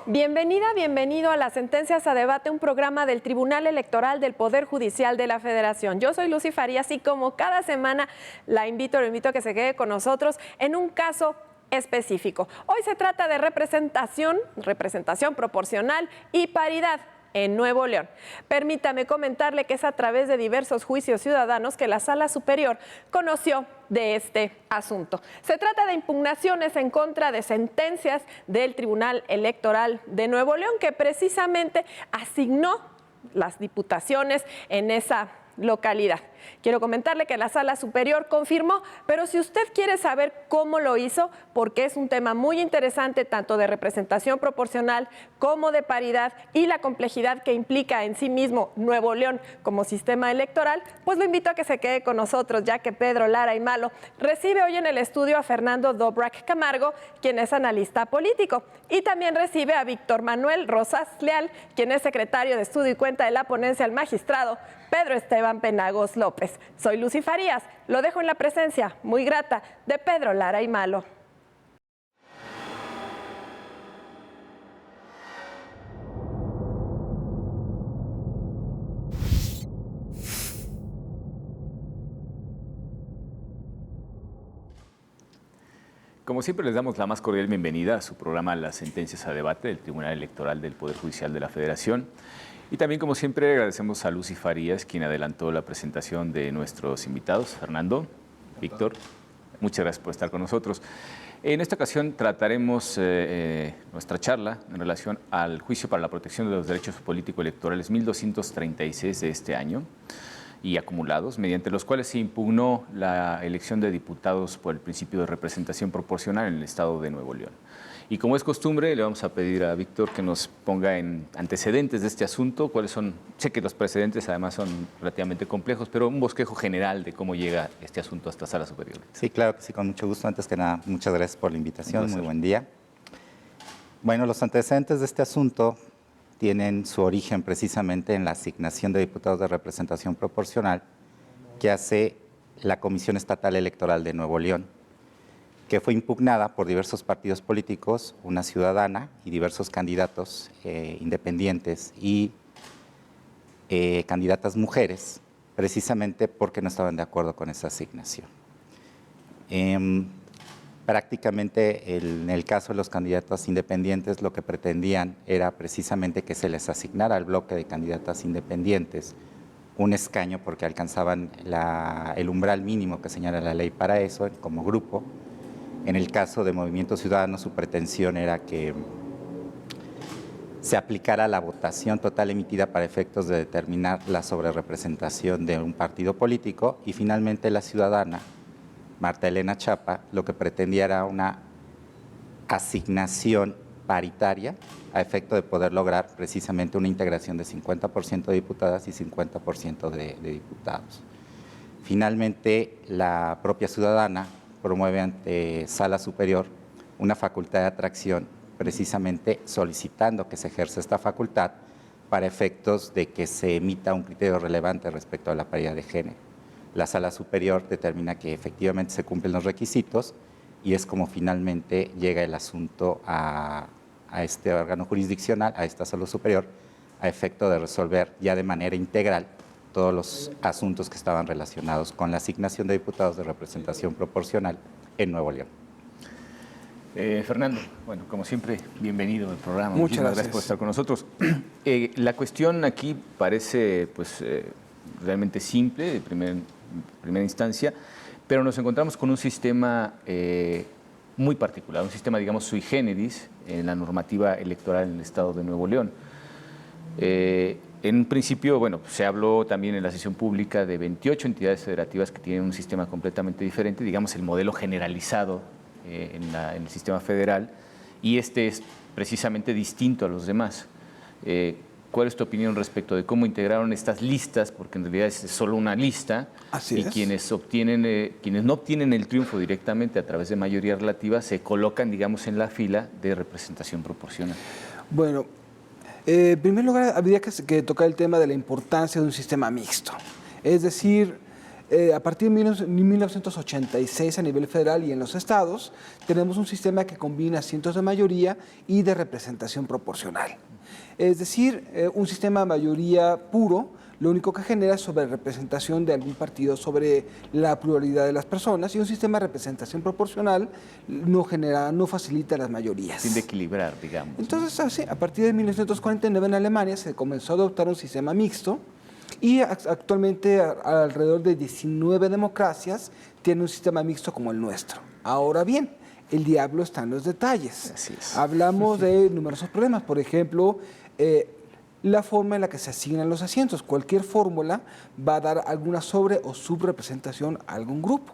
Bienvenida, bienvenido a las Sentencias a Debate, un programa del Tribunal Electoral del Poder Judicial de la Federación. Yo soy Lucy Farías y como cada semana lo invito a que se quede con nosotros en un caso específico. Hoy se trata de representación proporcional y paridad en Nuevo León. Permítame comentarle que es a través de diversos juicios ciudadanos que la Sala Superior conoció de este asunto. Se trata de impugnaciones en contra de sentencias del Tribunal Electoral de Nuevo León que precisamente asignó las diputaciones en esa localidad. Quiero comentarle que la Sala Superior confirmó, pero si usted quiere saber cómo lo hizo, porque es un tema muy interesante tanto de representación proporcional como de paridad y la complejidad que implica en sí mismo Nuevo León como sistema electoral, pues lo invito a que se quede con nosotros, ya que Pedro Lara y Malo recibe hoy en el estudio a Fernando Dobrak Camargo, quien es analista político, y también recibe a Víctor Manuel Rosas Leal, quien es secretario de Estudio y Cuenta de la Ponencia al magistrado Pedro Esteban Penagos López. Soy Lucy Farías, lo dejo en la presencia muy grata de Pedro Lara y Malo. Como siempre, les damos la más cordial bienvenida a su programa Las Sentencias a Debate del Tribunal Electoral del Poder Judicial de la Federación. Y también, como siempre, agradecemos a Lucy Farías, quien adelantó la presentación de nuestros invitados. Fernando, Víctor, muchas gracias por estar con nosotros. En esta ocasión trataremos nuestra charla en relación al juicio para la protección de los derechos político-electorales 1236 de este año y acumulados, mediante los cuales se impugnó la elección de diputados por el principio de representación proporcional en el estado de Nuevo León. Y como es costumbre, le vamos a pedir a Víctor que nos ponga en antecedentes de este asunto, cuáles son, sé que los precedentes además son relativamente complejos, pero un bosquejo general de cómo llega este asunto hasta Sala Superior. Sí, claro que sí, con mucho gusto. Antes que nada, muchas gracias por la invitación, muy buen día. Bueno, los antecedentes de este asunto tienen su origen precisamente en la asignación de diputados de representación proporcional que hace la Comisión Estatal Electoral de Nuevo León, que fue impugnada por diversos partidos políticos, una ciudadana y diversos candidatos independientes y candidatas mujeres, precisamente porque no estaban de acuerdo con esa asignación. Prácticamente en el caso de los candidatos independientes lo que pretendían era precisamente que se les asignara al bloque de candidatas independientes un escaño porque alcanzaban el umbral mínimo que señala la ley para eso como grupo. En el caso de Movimiento Ciudadano, su pretensión era que se aplicara la votación total emitida para efectos de determinar la sobrerepresentación de un partido político, y finalmente la ciudadana, Marta Elena Chapa, lo que pretendía era una asignación paritaria a efecto de poder lograr precisamente una integración de 50% de diputadas y 50% de diputados. Finalmente, la propia ciudadana promueve ante Sala Superior una facultad de atracción, precisamente solicitando que se ejerza esta facultad para efectos de que se emita un criterio relevante respecto a la paridad de género. La Sala Superior determina que efectivamente se cumplen los requisitos y es como finalmente llega el asunto a este órgano jurisdiccional, a esta Sala Superior, a efecto de resolver ya de manera integral todos los asuntos que estaban relacionados con la asignación de diputados de representación proporcional en Nuevo León. Fernando, bueno, como siempre, bienvenido al programa. Muchas gracias por estar con nosotros. La cuestión aquí parece realmente simple de primera instancia, pero nos encontramos con un sistema muy particular, un sistema, digamos, sui generis en la normativa electoral en el estado de Nuevo León. En un principio, bueno, se habló también en la sesión pública de 28 entidades federativas que tienen un sistema completamente diferente, digamos el modelo generalizado en el sistema federal, y este es precisamente distinto a los demás. ¿Cuál es tu opinión respecto de cómo integraron estas listas? Porque en realidad es solo una lista. Así es. Quienes no obtienen el triunfo directamente a través de mayoría relativa se colocan, digamos, en la fila de representación proporcional. Bueno, en primer lugar, habría que tocar el tema de la importancia de un sistema mixto. Es decir, A partir de 1986 a nivel federal y en los estados, tenemos un sistema que combina asientos de mayoría y de representación proporcional. Es decir, un sistema de mayoría puro, lo único que genera es sobrerepresentación de algún partido sobre la pluralidad de las personas, y un sistema de representación proporcional no facilita las mayorías. Tiende a equilibrar, digamos. Entonces, así, a partir de 1949 en Alemania se comenzó a adoptar un sistema mixto, y actualmente alrededor de 19 democracias tienen un sistema mixto como el nuestro. Ahora bien, el diablo está en los detalles. Así es. Hablamos de numerosos problemas, por ejemplo, la forma en la que se asignan los asientos. Cualquier fórmula va a dar alguna sobre o subrepresentación a algún grupo.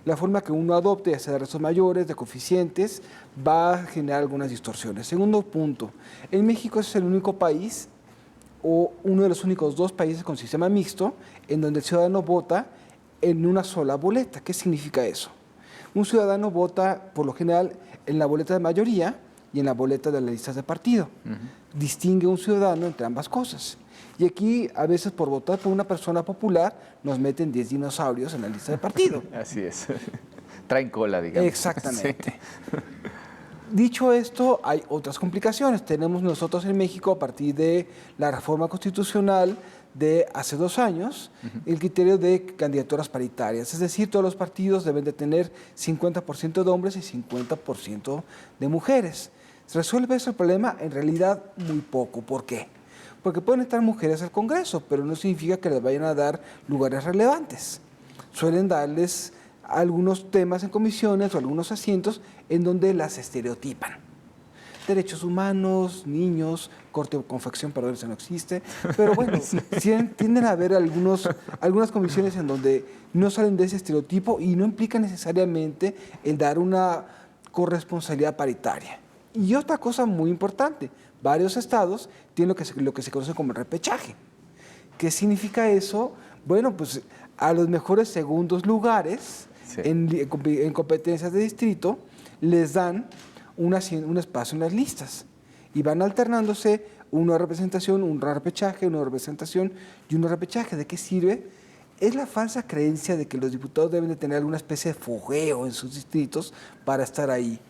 La forma que uno adopte, ya sea de restos mayores, de coeficientes, va a generar algunas distorsiones. Segundo punto, en México es el único país o uno de los únicos 2 países con sistema mixto en donde el ciudadano vota en una sola boleta. ¿Qué significa eso? Un ciudadano vota por lo general en la boleta de mayoría y en la boleta de las listas de partido. Distingue un ciudadano entre ambas cosas. Y aquí, a veces, por votar por una persona popular, nos meten 10 dinosaurios en la lista de partido. Así es. Traen cola, digamos. Exactamente. Sí. Dicho esto, hay otras complicaciones. Tenemos nosotros en México, a partir de la reforma constitucional de hace 2 años, el criterio de candidaturas paritarias. Es decir, todos los partidos deben de tener 50% de hombres y 50% de mujeres. ¿Se resuelve ese problema? En realidad, muy poco. ¿Por qué? Porque pueden estar mujeres al Congreso, pero no significa que les vayan a dar lugares relevantes. Suelen darles algunos temas en comisiones o algunos asientos en donde las estereotipan. Derechos humanos, niños, corte o confección, perdón, eso no existe, pero bueno, tienden a haber algunas comisiones en donde no salen de ese estereotipo y no implica necesariamente el dar una corresponsabilidad paritaria. Y otra cosa muy importante, varios estados tienen lo que se conoce como el repechaje. ¿Qué significa eso? Bueno, pues a los mejores segundos lugares sí, en competencias de distrito les dan un espacio en las listas y van alternándose una representación, un repechaje, una representación y un repechaje. ¿De qué sirve? Es la falsa creencia de que los diputados deben de tener alguna especie de fogueo en sus distritos para estar ahí.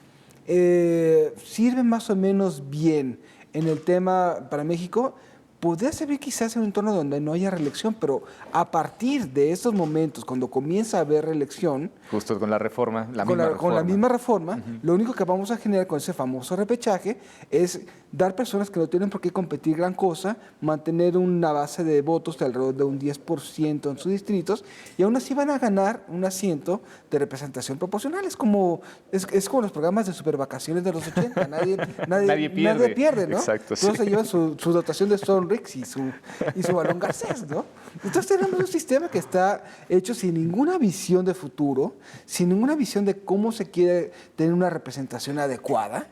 Sirve más o menos bien en el tema para México. Podría servir quizás en un entorno donde no haya reelección, pero a partir de estos momentos, cuando comienza a haber reelección, justo con la reforma, con la misma reforma, lo único que vamos a generar con ese famoso repechaje es dar personas que no tienen por qué competir gran cosa, mantener una base de votos de alrededor de un 10% en sus distritos, y aún así van a ganar un asiento de representación proporcional. Es como los programas de supervacaciones de los 80, nadie pierde, ¿no? Exacto, todos sí, se llevan su dotación de Sonrix y su balón Garcés, ¿no? Entonces tenemos un sistema que está hecho sin ninguna visión de futuro, sin ninguna visión de cómo se quiere tener una representación adecuada,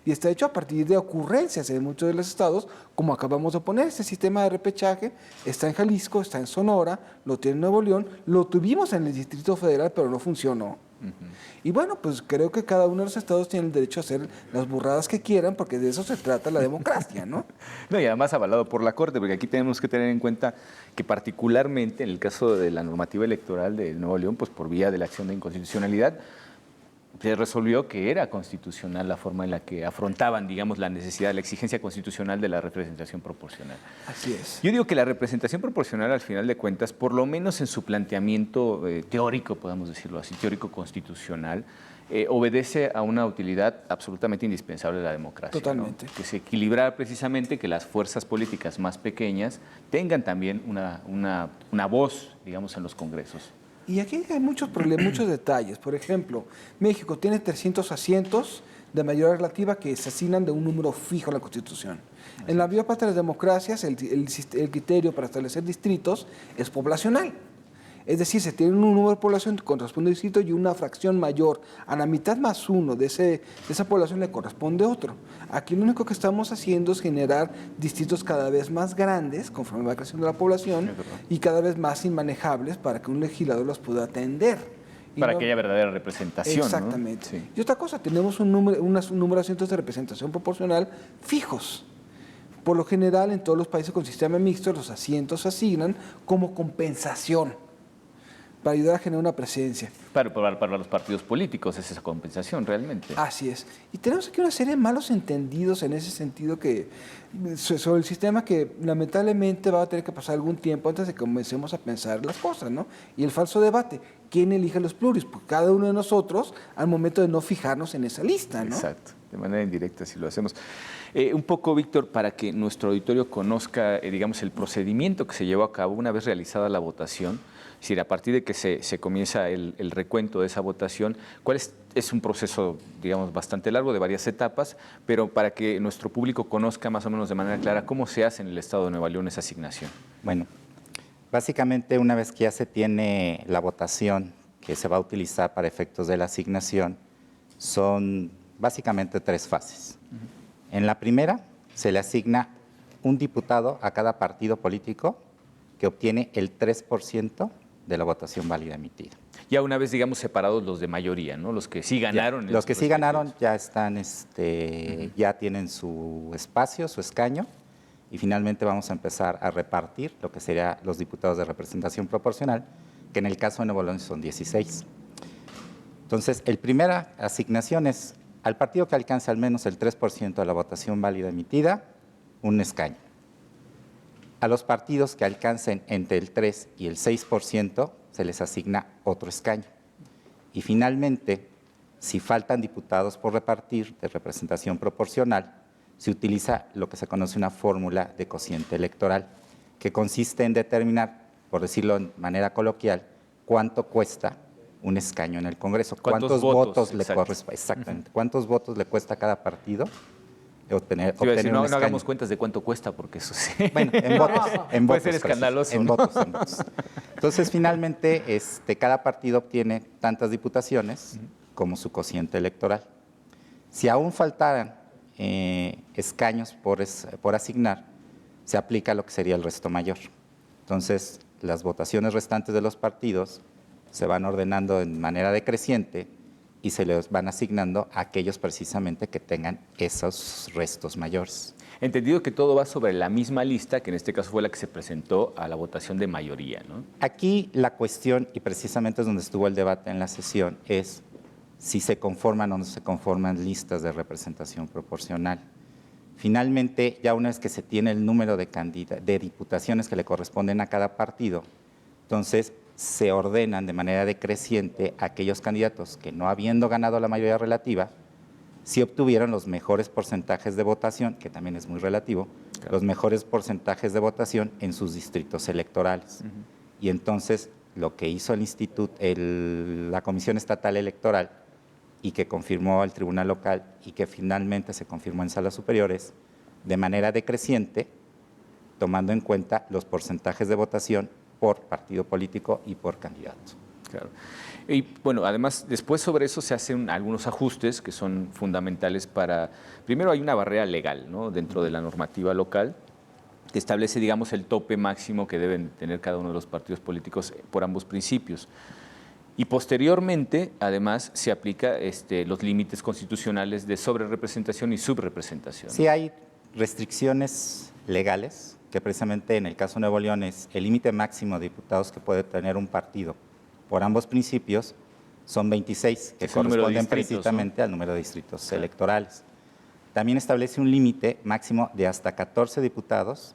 y está hecho a partir de ocurrencias en muchos de los estados, como acabamos de poner. Este sistema de repechaje está en Jalisco, está en Sonora, lo tiene en Nuevo León, lo tuvimos en el Distrito Federal, pero no funcionó. Y bueno, pues creo que cada uno de los estados tiene el derecho a hacer las burradas que quieran, porque de eso se trata la democracia, ¿no? No, y además avalado por la Corte, porque aquí tenemos que tener en cuenta que particularmente en el caso de la normativa electoral de Nuevo León, pues por vía de la acción de inconstitucionalidad, se resolvió que era constitucional la forma en la que afrontaban, digamos, la necesidad, la exigencia constitucional de la representación proporcional. Así es. Yo digo que la representación proporcional, al final de cuentas, por lo menos en su planteamiento teórico, podemos decirlo así, teórico constitucional, obedece a una utilidad absolutamente indispensable de la democracia. Totalmente. ¿no? Que se equilibra precisamente que las fuerzas políticas más pequeñas tengan también una voz, digamos, en los congresos. Y aquí hay muchos problemas, muchos detalles. Por ejemplo, México tiene 300 asientos de mayoría relativa que se asignan de un número fijo en la Constitución. En la mayor parte de las democracias, el criterio para establecer distritos es poblacional. Es decir, se tiene un número de población que corresponde a un distrito y una fracción mayor. A la mitad más uno de esa población le corresponde otro. Aquí lo único que estamos haciendo es generar distritos cada vez más grandes, conforme va creciendo la población, y cada vez más inmanejables para que un legislador los pueda atender. Para que haya verdadera representación. Exactamente. ¿no? Sí. Y otra cosa, tenemos un número de asientos de representación proporcional fijos. Por lo general, en todos los países con sistema mixto, los asientos se asignan como compensación. para ayudar a generar una presencia. Para los partidos políticos es esa compensación realmente. Así es. Y tenemos aquí una serie de malos entendidos en ese sentido sobre el sistema que lamentablemente va a tener que pasar algún tiempo antes de que comencemos a pensar las cosas, ¿no? Y el falso debate, ¿quién elige los pluris? Pues cada uno de nosotros al momento de no fijarnos en esa lista, ¿no? Exacto, de manera indirecta si lo hacemos. Un poco, Víctor, para que nuestro auditorio conozca, digamos, el procedimiento que se llevó a cabo una vez realizada la votación. Es decir, a partir de que se comienza el recuento de esa votación, ¿cuál es un proceso, digamos, bastante largo, de varias etapas, pero para que nuestro público conozca más o menos de manera clara cómo se hace en el Estado de Nuevo León esa asignación? Bueno, básicamente una vez que ya se tiene la votación que se va a utilizar para efectos de la asignación, son básicamente 3 fases. En la primera se le asigna un diputado a cada partido político que obtiene el 3% de la votación válida emitida. Ya una vez, digamos, separados los de mayoría, ¿no? Los que sí ganaron. Los que sí ganaron ya están, ya tienen su espacio, su escaño, y finalmente vamos a empezar a repartir lo que serían los diputados de representación proporcional, que en el caso de Nuevo León son 16. Entonces, la primera asignación es al partido que alcance al menos el 3% de la votación válida emitida, un escaño. A los partidos que alcancen entre el 3 y el 6% se les asigna otro escaño. Y finalmente, si faltan diputados por repartir de representación proporcional, se utiliza lo que se conoce una fórmula de cociente electoral, que consiste en determinar, por decirlo de manera coloquial, cuánto cuesta un escaño en el Congreso, cuántos votos le corresponde, exactamente, cuántos votos le cuesta a cada partido obtener no, un escaño. No hagamos cuentas de cuánto cuesta, porque eso sí. Bueno, en votos. Puede ser escandaloso. En votos. Entonces, finalmente, cada partido obtiene tantas diputaciones como su cociente electoral. Si aún faltaran escaños por asignar, se aplica lo que sería el resto mayor. Entonces, las votaciones restantes de los partidos se van ordenando de manera decreciente y se les van asignando a aquellos precisamente que tengan esos restos mayores. Entendido que todo va sobre la misma lista, que en este caso fue la que se presentó a la votación de mayoría, ¿no? Aquí la cuestión, y precisamente es donde estuvo el debate en la sesión, es si se conforman o no se conforman listas de representación proporcional. Finalmente, ya una vez que se tiene el número de diputaciones que le corresponden a cada partido, entonces se ordenan de manera decreciente aquellos candidatos que, no habiendo ganado la mayoría relativa, sí obtuvieron los mejores porcentajes de votación, que también es muy relativo, claro, los mejores porcentajes de votación en sus distritos electorales. Y entonces lo que hizo el instituto, la Comisión Estatal Electoral, y que confirmó el Tribunal Local y que finalmente se confirmó en salas superiores, de manera decreciente, tomando en cuenta los porcentajes de votación por partido político y por candidato. Claro. Y bueno, además, después sobre eso se hacen algunos ajustes que son fundamentales para… Primero hay una barrera legal, ¿no?, dentro de la normativa local que establece, digamos, el tope máximo que deben tener cada uno de los partidos políticos por ambos principios. Y posteriormente, además, se aplica los límites constitucionales de sobrerepresentación y subrepresentación. Sí, hay restricciones legales, que precisamente en el caso de Nuevo León es el límite máximo de diputados que puede tener un partido por ambos principios, son 26, que corresponden precisamente, ¿no?, al número de distritos electorales. También establece un límite máximo de hasta 14 diputados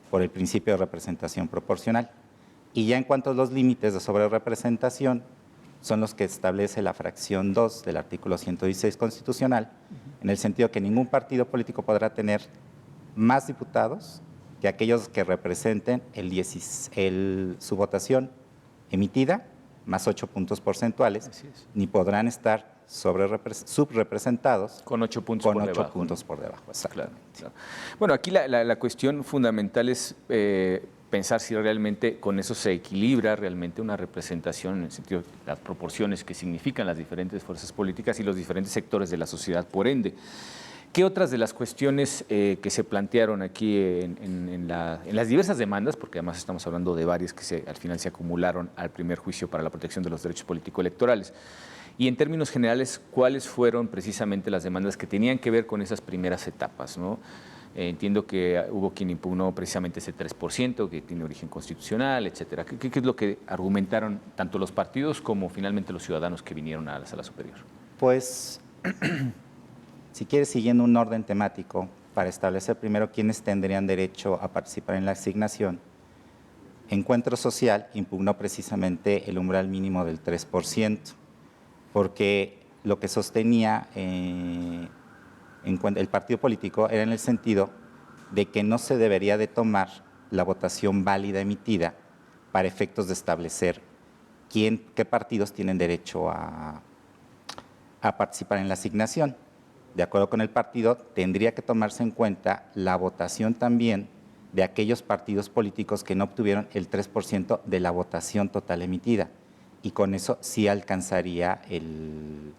por el principio de representación proporcional. Y ya en cuanto a los límites de sobrerepresentación, son los que establece la fracción 2 del artículo 116 constitucional, en el sentido que ningún partido político podrá tener más diputados que aquellos que representen su votación emitida más 8 puntos porcentuales, ni podrán estar subrepresentados con 8 puntos con por 8 debajo. Puntos por debajo. Claro, claro. Bueno, aquí la cuestión fundamental es pensar si realmente con eso se equilibra realmente una representación en el sentido de las proporciones que significan las diferentes fuerzas políticas y los diferentes sectores de la sociedad, por ende. ¿Qué otras de las cuestiones que se plantearon aquí en las diversas demandas, porque además estamos hablando de varias que al final se acumularon al primer juicio para la protección de los derechos político-electorales? Y en términos generales, ¿cuáles fueron precisamente las demandas que tenían que ver con esas primeras etapas, ¿no? Entiendo que hubo quien impugnó precisamente ese 3%, que tiene origen constitucional, etcétera. ¿Qué es lo que argumentaron tanto los partidos como finalmente los ciudadanos que vinieron a la Sala Superior? Pues, si quieres, siguiendo un orden temático, para establecer primero quiénes tendrían derecho a participar en la asignación, Encuentro Social impugnó precisamente el umbral mínimo del 3%, porque lo que sostenía el partido político era en el sentido de que no se debería de tomar la votación válida emitida para efectos de establecer qué partidos tienen derecho a participar en la asignación. De acuerdo con el partido, tendría que tomarse en cuenta la votación también de aquellos partidos políticos que no obtuvieron el 3% de la votación total emitida. Y con eso sí alcanzaría el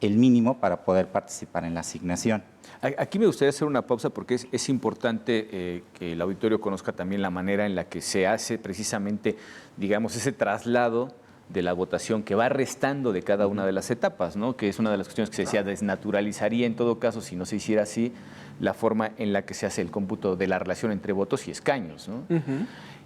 mínimo para poder participar en la asignación. Aquí me gustaría hacer una pausa porque es importante que el auditorio conozca también la manera en la que se hace precisamente, digamos, ese traslado de la votación que va restando de cada una de las etapas, ¿no? Que es una de las cuestiones que se decía, desnaturalizaría en todo caso, si no se hiciera así, la forma en la que se hace el cómputo de la relación entre votos y escaños, ¿no?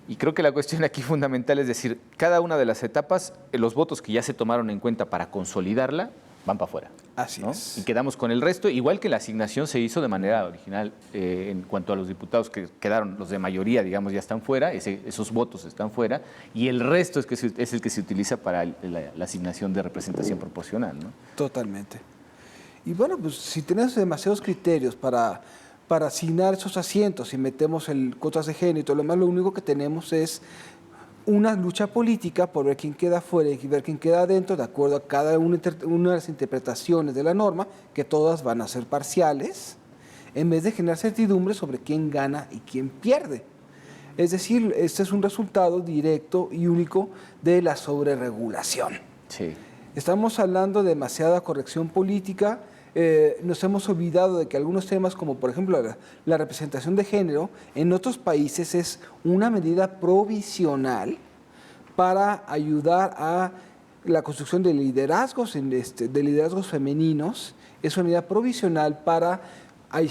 Y creo que la cuestión aquí fundamental es decir, cada una de las etapas, los votos que ya se tomaron en cuenta para consolidarla, van para afuera. Así ¿no? es. Y quedamos con el resto, igual que la asignación se hizo de manera original en cuanto a los diputados que quedaron, los de mayoría, digamos, ya están fuera, esos votos están fuera, y el resto es el que se utiliza para la asignación de representación proporcional, ¿no? Totalmente. Y bueno, pues si tenemos demasiados criterios para asignar esos asientos y metemos cuotas de género y todo lo demás, lo único que tenemos es una lucha política por ver quién queda fuera y ver quién queda adentro, de acuerdo a cada una de las interpretaciones de la norma, que todas van a ser parciales, en vez de generar certidumbre sobre quién gana y quién pierde. Es decir, este es un resultado directo y único de la sobreregulación. Sí. Estamos hablando de demasiada corrección política. Nos hemos olvidado de que algunos temas, como por ejemplo la representación de género, en otros países es una medida provisional para ayudar a la construcción de liderazgos, de liderazgos femeninos. Es una medida provisional para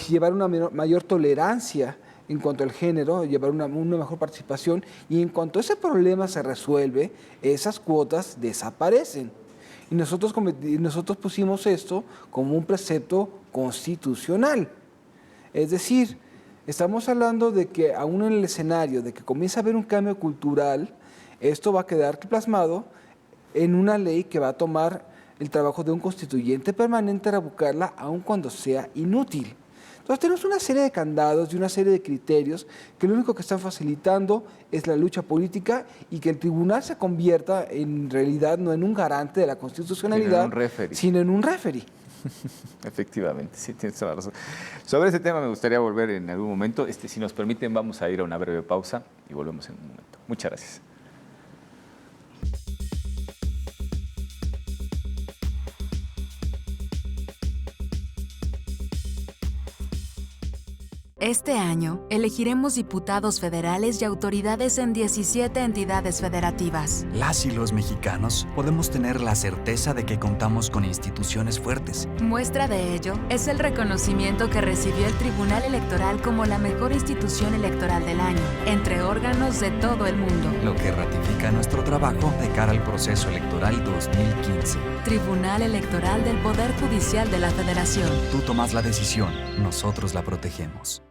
llevar una mayor tolerancia en cuanto al género, llevar una mejor participación, y en cuanto ese problema se resuelve, esas cuotas desaparecen. Y nosotros pusimos esto como un precepto constitucional. Es decir, estamos hablando de que aún en el escenario de que comienza a haber un cambio cultural, esto va a quedar plasmado en una ley que va a tomar el trabajo de un constituyente permanente a revocarla, aun cuando sea inútil. Entonces tenemos una serie de candados y una serie de criterios que lo único que están facilitando es la lucha política, y que el tribunal se convierta en realidad no en un garante de la constitucionalidad, sino en un referee. Efectivamente, sí, tienes toda la razón. Sobre ese tema me gustaría volver en algún momento. Si nos permiten, vamos a ir a una breve pausa y volvemos en un momento. Muchas gracias. Este año, elegiremos diputados federales y autoridades en 17 entidades federativas. Las y los mexicanos podemos tener la certeza de que contamos con instituciones fuertes. Muestra de ello es el reconocimiento que recibió el Tribunal Electoral como la mejor institución electoral del año, entre órganos de todo el mundo. Lo que ratifica nuestro trabajo de cara al proceso electoral 2015. Tribunal Electoral del Poder Judicial de la Federación. Tú tomas la decisión, nosotros la protegemos.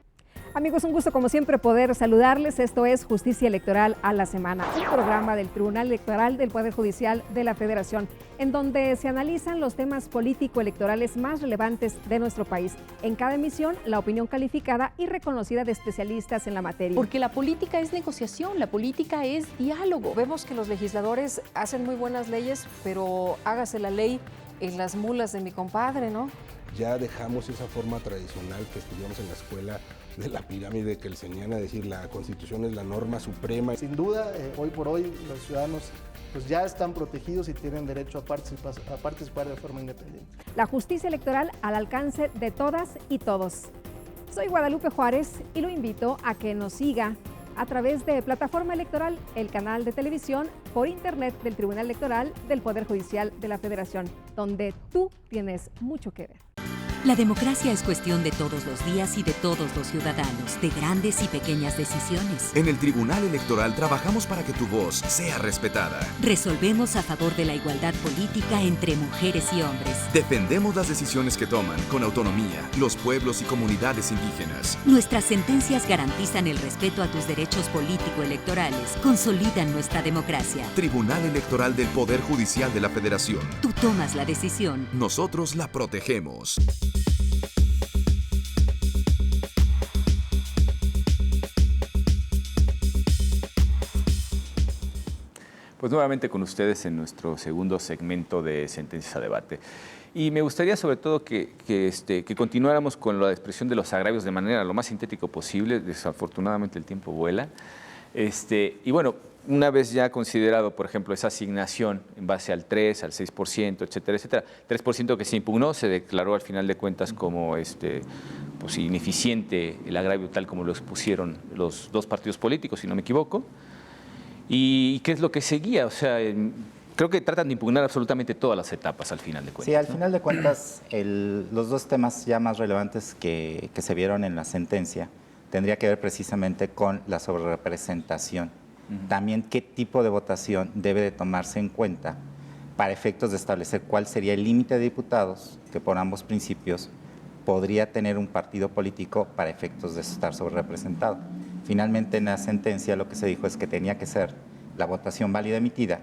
Amigos, un gusto como siempre poder saludarles. Esto es Justicia Electoral a la Semana, un programa del Tribunal Electoral del Poder Judicial de la Federación, en donde se analizan los temas político-electorales más relevantes de nuestro país. En cada emisión, la opinión calificada y reconocida de especialistas en la materia. Porque la política es negociación, la política es diálogo. Vemos que los legisladores hacen muy buenas leyes, pero hágase la ley en las mulas de mi compadre, ¿no? Ya dejamos esa forma tradicional que estudiamos en la escuela de la pirámide que les enseñan a decir la Constitución es la norma suprema. Sin duda, hoy por hoy los ciudadanos pues ya están protegidos y tienen derecho a participar de forma independiente. La justicia electoral al alcance de todas y todos. Soy Guadalupe Juárez y lo invito a que nos siga a través de Plataforma Electoral, el canal de televisión por internet del Tribunal Electoral del Poder Judicial de la Federación, donde tú tienes mucho que ver. La democracia es cuestión de todos los días y de todos los ciudadanos, de grandes y pequeñas decisiones. En el Tribunal Electoral trabajamos para que tu voz sea respetada. Resolvemos a favor de la igualdad política entre mujeres y hombres. Defendemos las decisiones que toman con autonomía los pueblos y comunidades indígenas. Nuestras sentencias garantizan el respeto a tus derechos político-electorales, consolidan nuestra democracia. Tribunal Electoral del Poder Judicial de la Federación. Tú tomas la decisión. Nosotros la protegemos. Pues nuevamente con ustedes en nuestro segundo segmento de Sentencias a Debate. Y me gustaría sobre todo que continuáramos con la expresión de los agravios de manera lo más sintético posible. Desafortunadamente el tiempo vuela. Y bueno, una vez ya considerado, por ejemplo, esa asignación en base al 3, al 6%, etcétera, etcétera, 3% que se impugnó, se declaró al final de cuentas como pues ineficiente el agravio tal como lo expusieron los dos partidos políticos, si no me equivoco. ¿Y qué es lo que seguía? O sea, creo que tratan de impugnar absolutamente todas las etapas al final de cuentas. Sí, al final de cuentas, los dos temas ya más relevantes que se vieron en la sentencia tendría que ver precisamente con la sobrerepresentación. También qué tipo de votación debe de tomarse en cuenta para efectos de establecer cuál sería el límite de diputados que por ambos principios podría tener un partido político para efectos de estar sobrerepresentado. Finalmente, en la sentencia lo que se dijo es que tenía que ser la votación válida emitida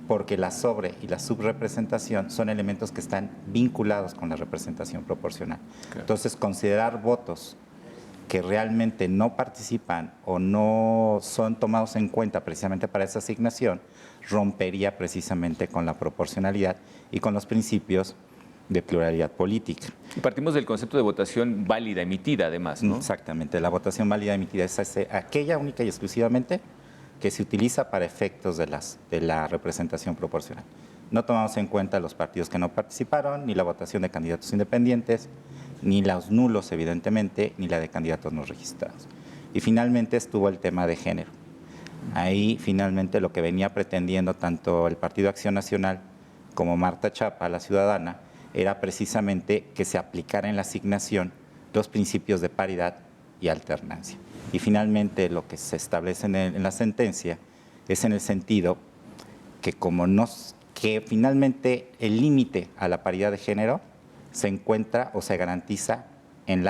porque la sobre- y la subrepresentación son elementos que están vinculados con la representación proporcional. Claro. Entonces, considerar votos que realmente no participan o no son tomados en cuenta precisamente para esa asignación rompería precisamente con la proporcionalidad y con los principios de pluralidad política. Y partimos del concepto de votación válida emitida, además, ¿no? Exactamente. La votación válida emitida es aquella única y exclusivamente que se utiliza para efectos de la representación proporcional. No tomamos en cuenta los partidos que no participaron, ni la votación de candidatos independientes, ni los nulos, evidentemente, ni la de candidatos no registrados. Y finalmente estuvo el tema de género. Ahí, finalmente, lo que venía pretendiendo tanto el Partido Acción Nacional como Marta Chapa, la ciudadana, era precisamente que se aplicara en la asignación los principios de paridad y alternancia. Y finalmente lo que se establece en la sentencia es en el sentido que que finalmente el límite a la paridad de género se encuentra o se garantiza en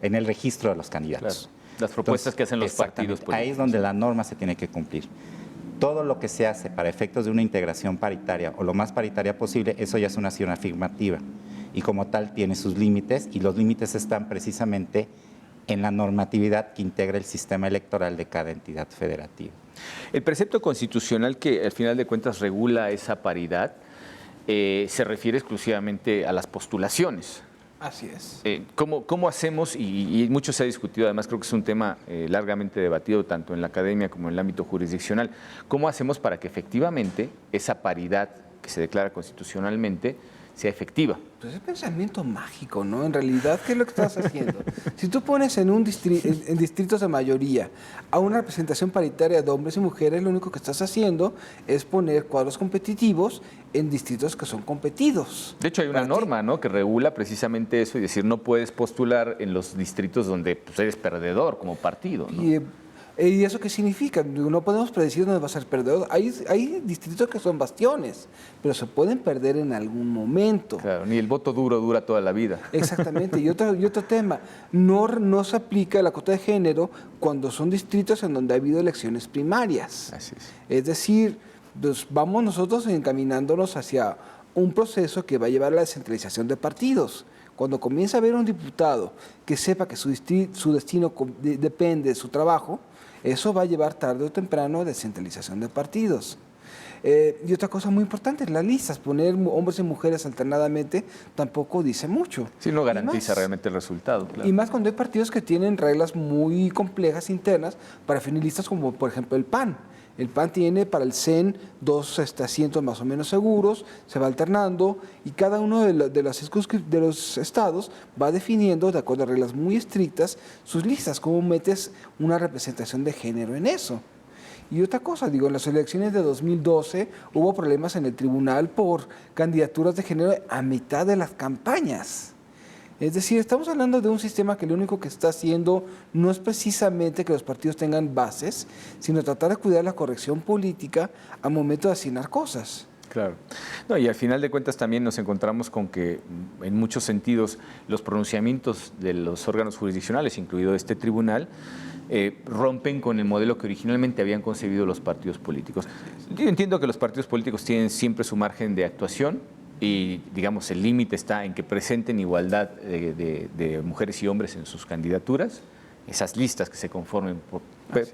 el registro de los candidatos. Claro. Las propuestas que hacen los partidos políticos. Ahí es donde la norma se tiene que cumplir. Todo lo que se hace para efectos de una integración paritaria o lo más paritaria posible, eso ya es una acción afirmativa y como tal tiene sus límites y los límites están precisamente en la normatividad que integra el sistema electoral de cada entidad federativa. El precepto constitucional que al final de cuentas regula esa paridad se refiere exclusivamente a las postulaciones. Así es. ¿Cómo hacemos? Y mucho se ha discutido, además creo que es un tema largamente debatido tanto en la academia como en el ámbito jurisdiccional. ¿Cómo hacemos para que efectivamente esa paridad que se declara constitucionalmente sea efectiva? Pues es pensamiento mágico, ¿no? En realidad, ¿qué es lo que estás haciendo? Si tú pones en distritos de mayoría a una representación paritaria de hombres y mujeres, lo único que estás haciendo es poner cuadros competitivos en distritos que son competidos. De hecho, hay una norma, ¿no?, que regula precisamente eso y decir, no puedes postular en los distritos donde pues, eres perdedor como partido, ¿no? ¿Y eso qué significa? No podemos predecir dónde va a ser perdedor. Hay distritos que son bastiones, pero se pueden perder en algún momento. Claro, ni el voto duro dura toda la vida. Exactamente. Y otro tema, no se aplica la cuota de género cuando son distritos en donde ha habido elecciones primarias. Así es. Es decir, pues vamos nosotros encaminándonos hacia un proceso que va a llevar a la descentralización de partidos. Cuando comienza a haber un diputado que sepa que su destino depende de su trabajo, eso va a llevar tarde o temprano a descentralización de partidos. Y otra cosa muy importante, las listas, poner hombres y mujeres alternadamente tampoco dice mucho. Sí, no garantiza realmente el resultado. Claro. Y más cuando hay partidos que tienen reglas muy complejas internas para definir listas, como por ejemplo el PAN. El PAN tiene para el CEN 2 asientos más o menos seguros, se va alternando y cada uno de los estados va definiendo, de acuerdo a reglas muy estrictas, sus listas, cómo metes una representación de género en eso. Y otra cosa, digo, en las elecciones de 2012 hubo problemas en el tribunal por candidaturas de género a mitad de las campañas. Es decir, estamos hablando de un sistema que lo único que está haciendo no es precisamente que los partidos tengan bases, sino tratar de cuidar la corrección política al momento de asignar cosas. Claro. No, y al final de cuentas también nos encontramos con que en muchos sentidos los pronunciamientos de los órganos jurisdiccionales, incluido este tribunal, rompen con el modelo que originalmente habían concebido los partidos políticos. Yo entiendo que los partidos políticos tienen siempre su margen de actuación y, digamos, el límite está en que presenten igualdad de mujeres y hombres en sus candidaturas, esas listas que se conformen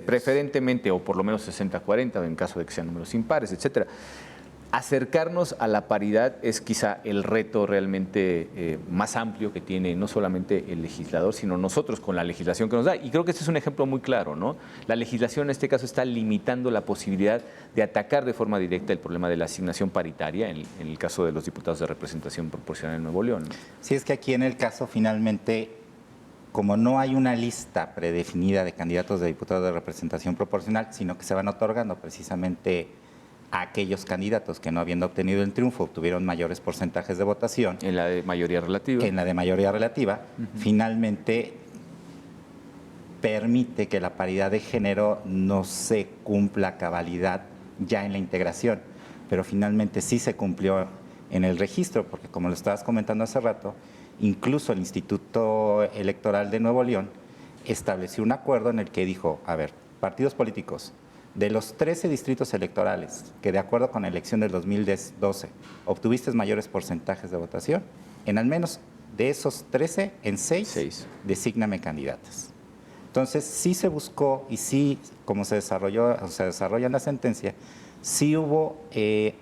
preferentemente o por lo menos 60-40 en caso de que sean números impares, etcétera. Acercarnos a la paridad es quizá el reto realmente más amplio que tiene no solamente el legislador, sino nosotros con la legislación que nos da. Y creo que este es un ejemplo muy claro, ¿no? La legislación en este caso está limitando la posibilidad de atacar de forma directa el problema de la asignación paritaria en el caso de los diputados de representación proporcional en Nuevo León, ¿no? Sí, es que aquí en el caso finalmente, como no hay una lista predefinida de candidatos de diputados de representación proporcional, sino que se van otorgando precisamente a aquellos candidatos que no habiendo obtenido el triunfo obtuvieron mayores porcentajes de votación. En la de mayoría relativa. En la de mayoría relativa, finalmente permite que la paridad de género no se cumpla a cabalidad ya en la integración, pero finalmente sí se cumplió en el registro, porque como lo estabas comentando hace rato, incluso el Instituto Electoral de Nuevo León estableció un acuerdo en el que dijo, a ver, partidos políticos, de los 13 distritos electorales que de acuerdo con la elección del 2012 obtuviste mayores porcentajes de votación, en al menos de esos 13, en 6, desígname candidatas. Entonces sí se buscó y sí, como se desarrolla en la sentencia, sí hubo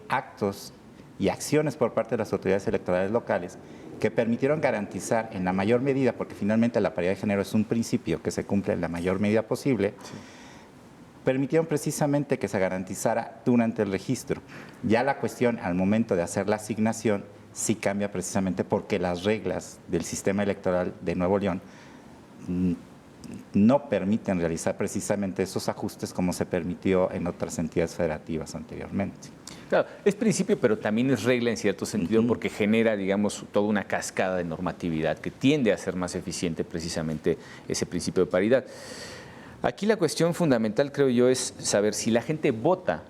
actos y acciones por parte de las autoridades electorales locales que permitieron garantizar en la mayor medida, porque finalmente la paridad de género es un principio que se cumple en la mayor medida posible, permitieron precisamente que se garantizara durante el registro. Ya la cuestión al momento de hacer la asignación sí cambia precisamente porque las reglas del sistema electoral de Nuevo León no permiten realizar precisamente esos ajustes como se permitió en otras entidades federativas anteriormente. Claro, es principio, pero también es regla en cierto sentido porque genera, digamos, toda una cascada de normatividad que tiende a ser más eficiente precisamente ese principio de paridad. Aquí la cuestión fundamental, creo yo, es saber si la gente vota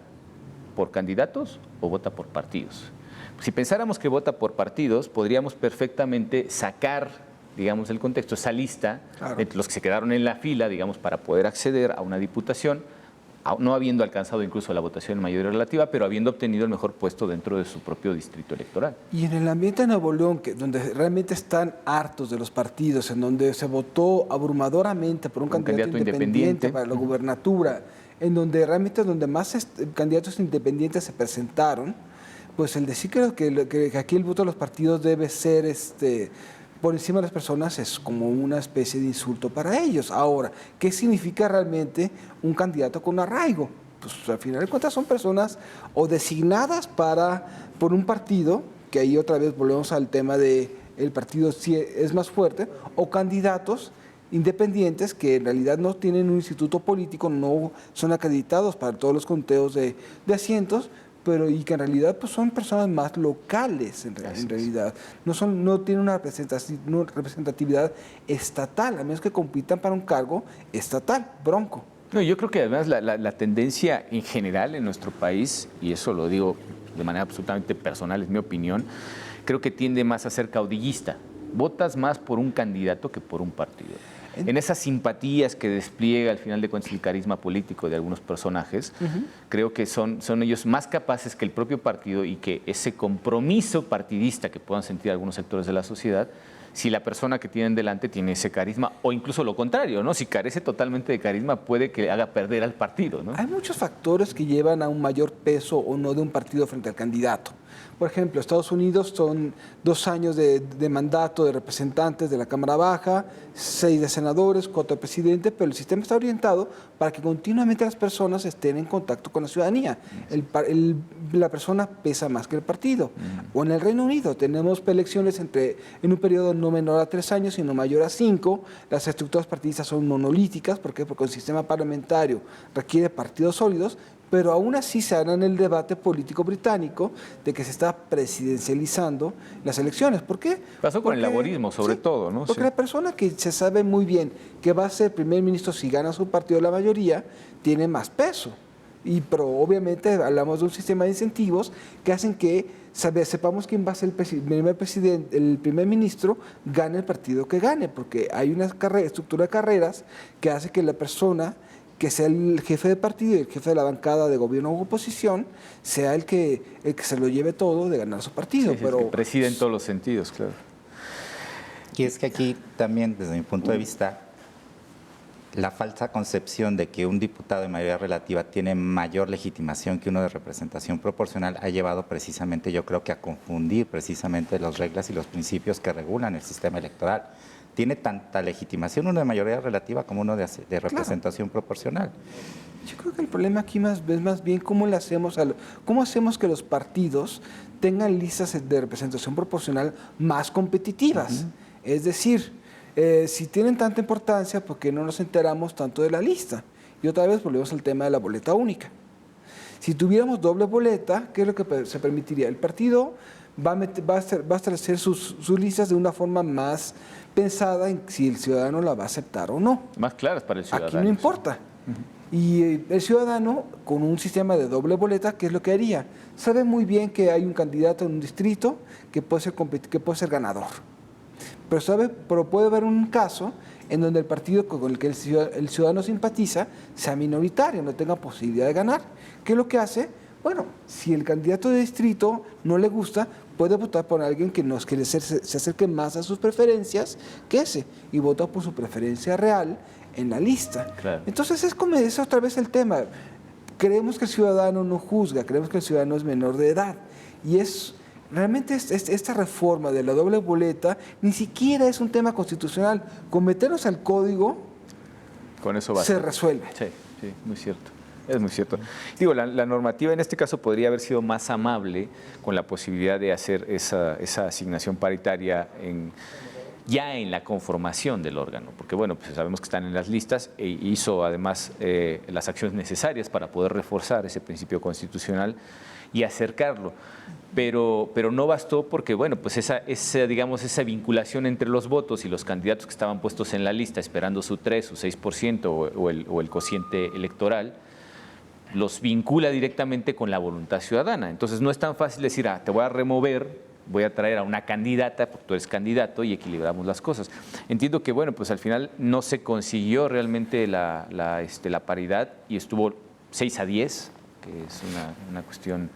por candidatos o vota por partidos. Si pensáramos que vota por partidos, podríamos perfectamente sacar, digamos, del contexto esa lista de los que se quedaron en la fila, digamos, para poder acceder a una diputación, no habiendo alcanzado incluso la votación en mayoría relativa, pero habiendo obtenido el mejor puesto dentro de su propio distrito electoral. Y en el ambiente de Nuevo León, donde realmente están hartos de los partidos, en donde se votó abrumadoramente por un candidato independiente para la gubernatura, en donde realmente más candidatos independientes se presentaron, pues el decir que aquí el voto de los partidos debe ser por encima de las personas es como una especie de insulto para ellos. Ahora, ¿qué significa realmente un candidato con arraigo? Pues al final de cuentas son personas o designadas por un partido, que ahí otra vez volvemos al tema de el partido si es más fuerte, o candidatos independientes que en realidad no tienen un instituto político, no son acreditados para todos los conteos de asientos, y que en realidad pues, son personas más locales en realidad. No tienen una representatividad estatal, a menos que compitan para un cargo estatal, bronco. No, yo creo que además la tendencia en general en nuestro país, y eso lo digo de manera absolutamente personal, es mi opinión, creo que tiende más a ser caudillista. Votas más por un candidato que por un partido. En esas simpatías que despliega al final de cuentas el carisma político de algunos personajes, creo que son ellos más capaces que el propio partido y que ese compromiso partidista que puedan sentir algunos sectores de la sociedad, si la persona que tienen delante tiene ese carisma, o incluso lo contrario, ¿no? Si carece totalmente de carisma, puede que haga perder al partido, ¿no? Hay muchos factores que llevan a un mayor peso o no de un partido frente al candidato. Por ejemplo, Estados Unidos son 2 años de mandato de representantes de la Cámara Baja, 6 de senadores, 4 de presidente, pero el sistema está orientado para que continuamente las personas estén en contacto con la ciudadanía. La persona pesa más que el partido. O en el Reino Unido tenemos elecciones en un periodo no menor a 3 años, sino mayor a 5. Las estructuras partidistas son monolíticas, ¿por qué? Porque el sistema parlamentario requiere partidos sólidos, pero aún así se hará en el debate político británico de que se está presidencializando las elecciones. ¿Por qué? Pasó con el laborismo, sobre todo, ¿no? Porque la persona que se sabe muy bien que va a ser primer ministro si gana su partido la mayoría, tiene más peso. Pero obviamente hablamos de un sistema de incentivos que hacen que sepamos quién va a ser el primer ministro, gane el partido que gane, porque hay una estructura de carreras que hace que la persona que sea el jefe de partido y el jefe de la bancada de gobierno u oposición sea el que se lo lleve todo de ganar su partido. Sí, pero el que preside en todos los sentidos, claro. Y es que aquí también, desde mi punto de vista, la falsa concepción de que un diputado de mayoría relativa tiene mayor legitimación que uno de representación proporcional ha llevado precisamente, yo creo que a confundir precisamente las reglas y los principios que regulan el sistema electoral. Tiene tanta legitimación uno de mayoría relativa como uno de representación proporcional. Yo creo que el problema aquí es más bien cómo hacemos que los partidos tengan listas de representación proporcional más competitivas. Es decir, si tienen tanta importancia, ¿por qué no nos enteramos tanto de la lista? Y otra vez volvemos al tema de la boleta única. Si tuviéramos doble boleta, ¿qué es lo que se permitiría? El partido va a establecer sus listas de una forma más pensada en si el ciudadano la va a aceptar o no. Más claras para el ciudadano. Aquí no importa. Y el ciudadano, con un sistema de doble boleta, ¿qué es lo que haría? Sabe muy bien que hay un candidato en un distrito que puede ser ganador. Pero puede haber un caso en donde el partido con el que el ciudadano simpatiza sea minoritario, no tenga posibilidad de ganar. ¿Qué es lo que hace? Bueno, si el candidato de distrito no le gusta, puede votar por alguien que se acerque más a sus preferencias que ese, y vota por su preferencia real en la lista. Claro. Entonces es como es otra vez el tema. Creemos que el ciudadano no juzga, creemos que el ciudadano es menor de edad. Y realmente esta reforma de la doble boleta ni siquiera es un tema constitucional. Con meternos al código, con eso basta. Se resuelve. Sí, muy cierto. Es muy cierto. Digo, la normativa en este caso podría haber sido más amable con la posibilidad de hacer esa asignación paritaria ya en la conformación del órgano, porque bueno, pues sabemos que están en las listas e hizo además las acciones necesarias para poder reforzar ese principio constitucional y acercarlo. Pero no bastó porque, bueno, pues esa vinculación entre los votos y los candidatos que estaban puestos en la lista esperando su 3, su 6% o el cociente electoral, los vincula directamente con la voluntad ciudadana. Entonces no es tan fácil decir, te voy a remover, voy a traer a una candidata, porque tú eres candidato y equilibramos las cosas. Entiendo que, bueno, pues al final no se consiguió realmente la paridad y estuvo 6-10, que es una cuestión,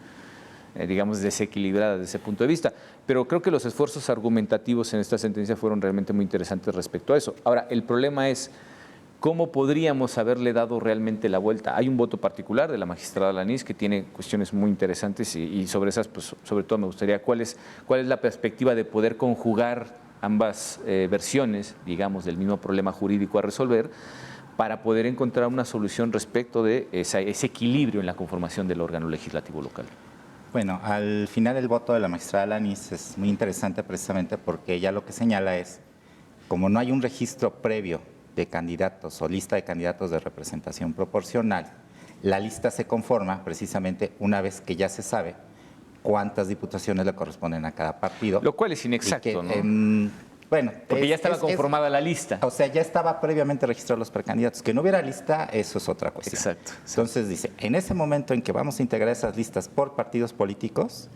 digamos, desequilibrada desde ese punto de vista. Pero creo que los esfuerzos argumentativos en esta sentencia fueron realmente muy interesantes respecto a eso. Ahora, el problema es ¿cómo podríamos haberle dado realmente la vuelta? Hay un voto particular de la magistrada Lanís que tiene cuestiones muy interesantes y sobre esas, pues, sobre todo me gustaría, ¿cuál es la perspectiva de poder conjugar ambas versiones, digamos, del mismo problema jurídico a resolver para poder encontrar una solución respecto de ese equilibrio en la conformación del órgano legislativo local? Bueno, al final el voto de la magistrada Lanís es muy interesante precisamente porque ella lo que señala es, como no hay un registro previo de candidatos o lista de candidatos de representación proporcional, la lista se conforma precisamente una vez que ya se sabe cuántas diputaciones le corresponden a cada partido. Lo cual es inexacto, ¿no? Bueno, porque ya estaba conformada la lista. O sea, ya estaba previamente registrados los precandidatos. Que no hubiera lista, eso es otra cuestión. Exacto. Entonces dice, en ese momento en que vamos a integrar esas listas por partidos políticos,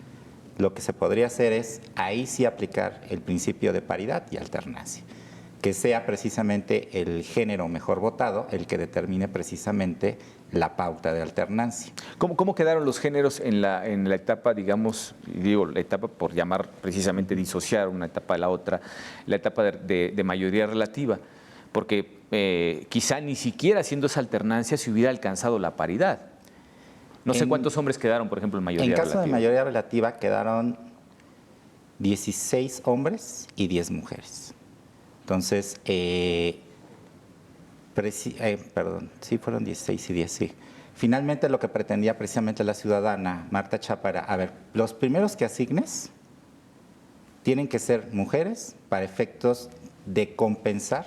lo que se podría hacer es ahí sí aplicar el principio de paridad y alternancia. Que sea precisamente el género mejor votado el que determine precisamente la pauta de alternancia. ¿Cómo quedaron los géneros en la etapa, digamos, digo, la etapa por llamar precisamente disociar una etapa de la otra, la etapa de mayoría relativa? Porque quizá ni siquiera haciendo esa alternancia se hubiera alcanzado la paridad. No sé cuántos hombres quedaron, por ejemplo, en mayoría relativa. En caso de mayoría relativa quedaron 16 hombres y 10 mujeres. Entonces, sí fueron 16 y 10, sí. Finalmente lo que pretendía precisamente la ciudadana Marta Chapa era, a ver, los primeros que asignes tienen que ser mujeres para efectos de compensar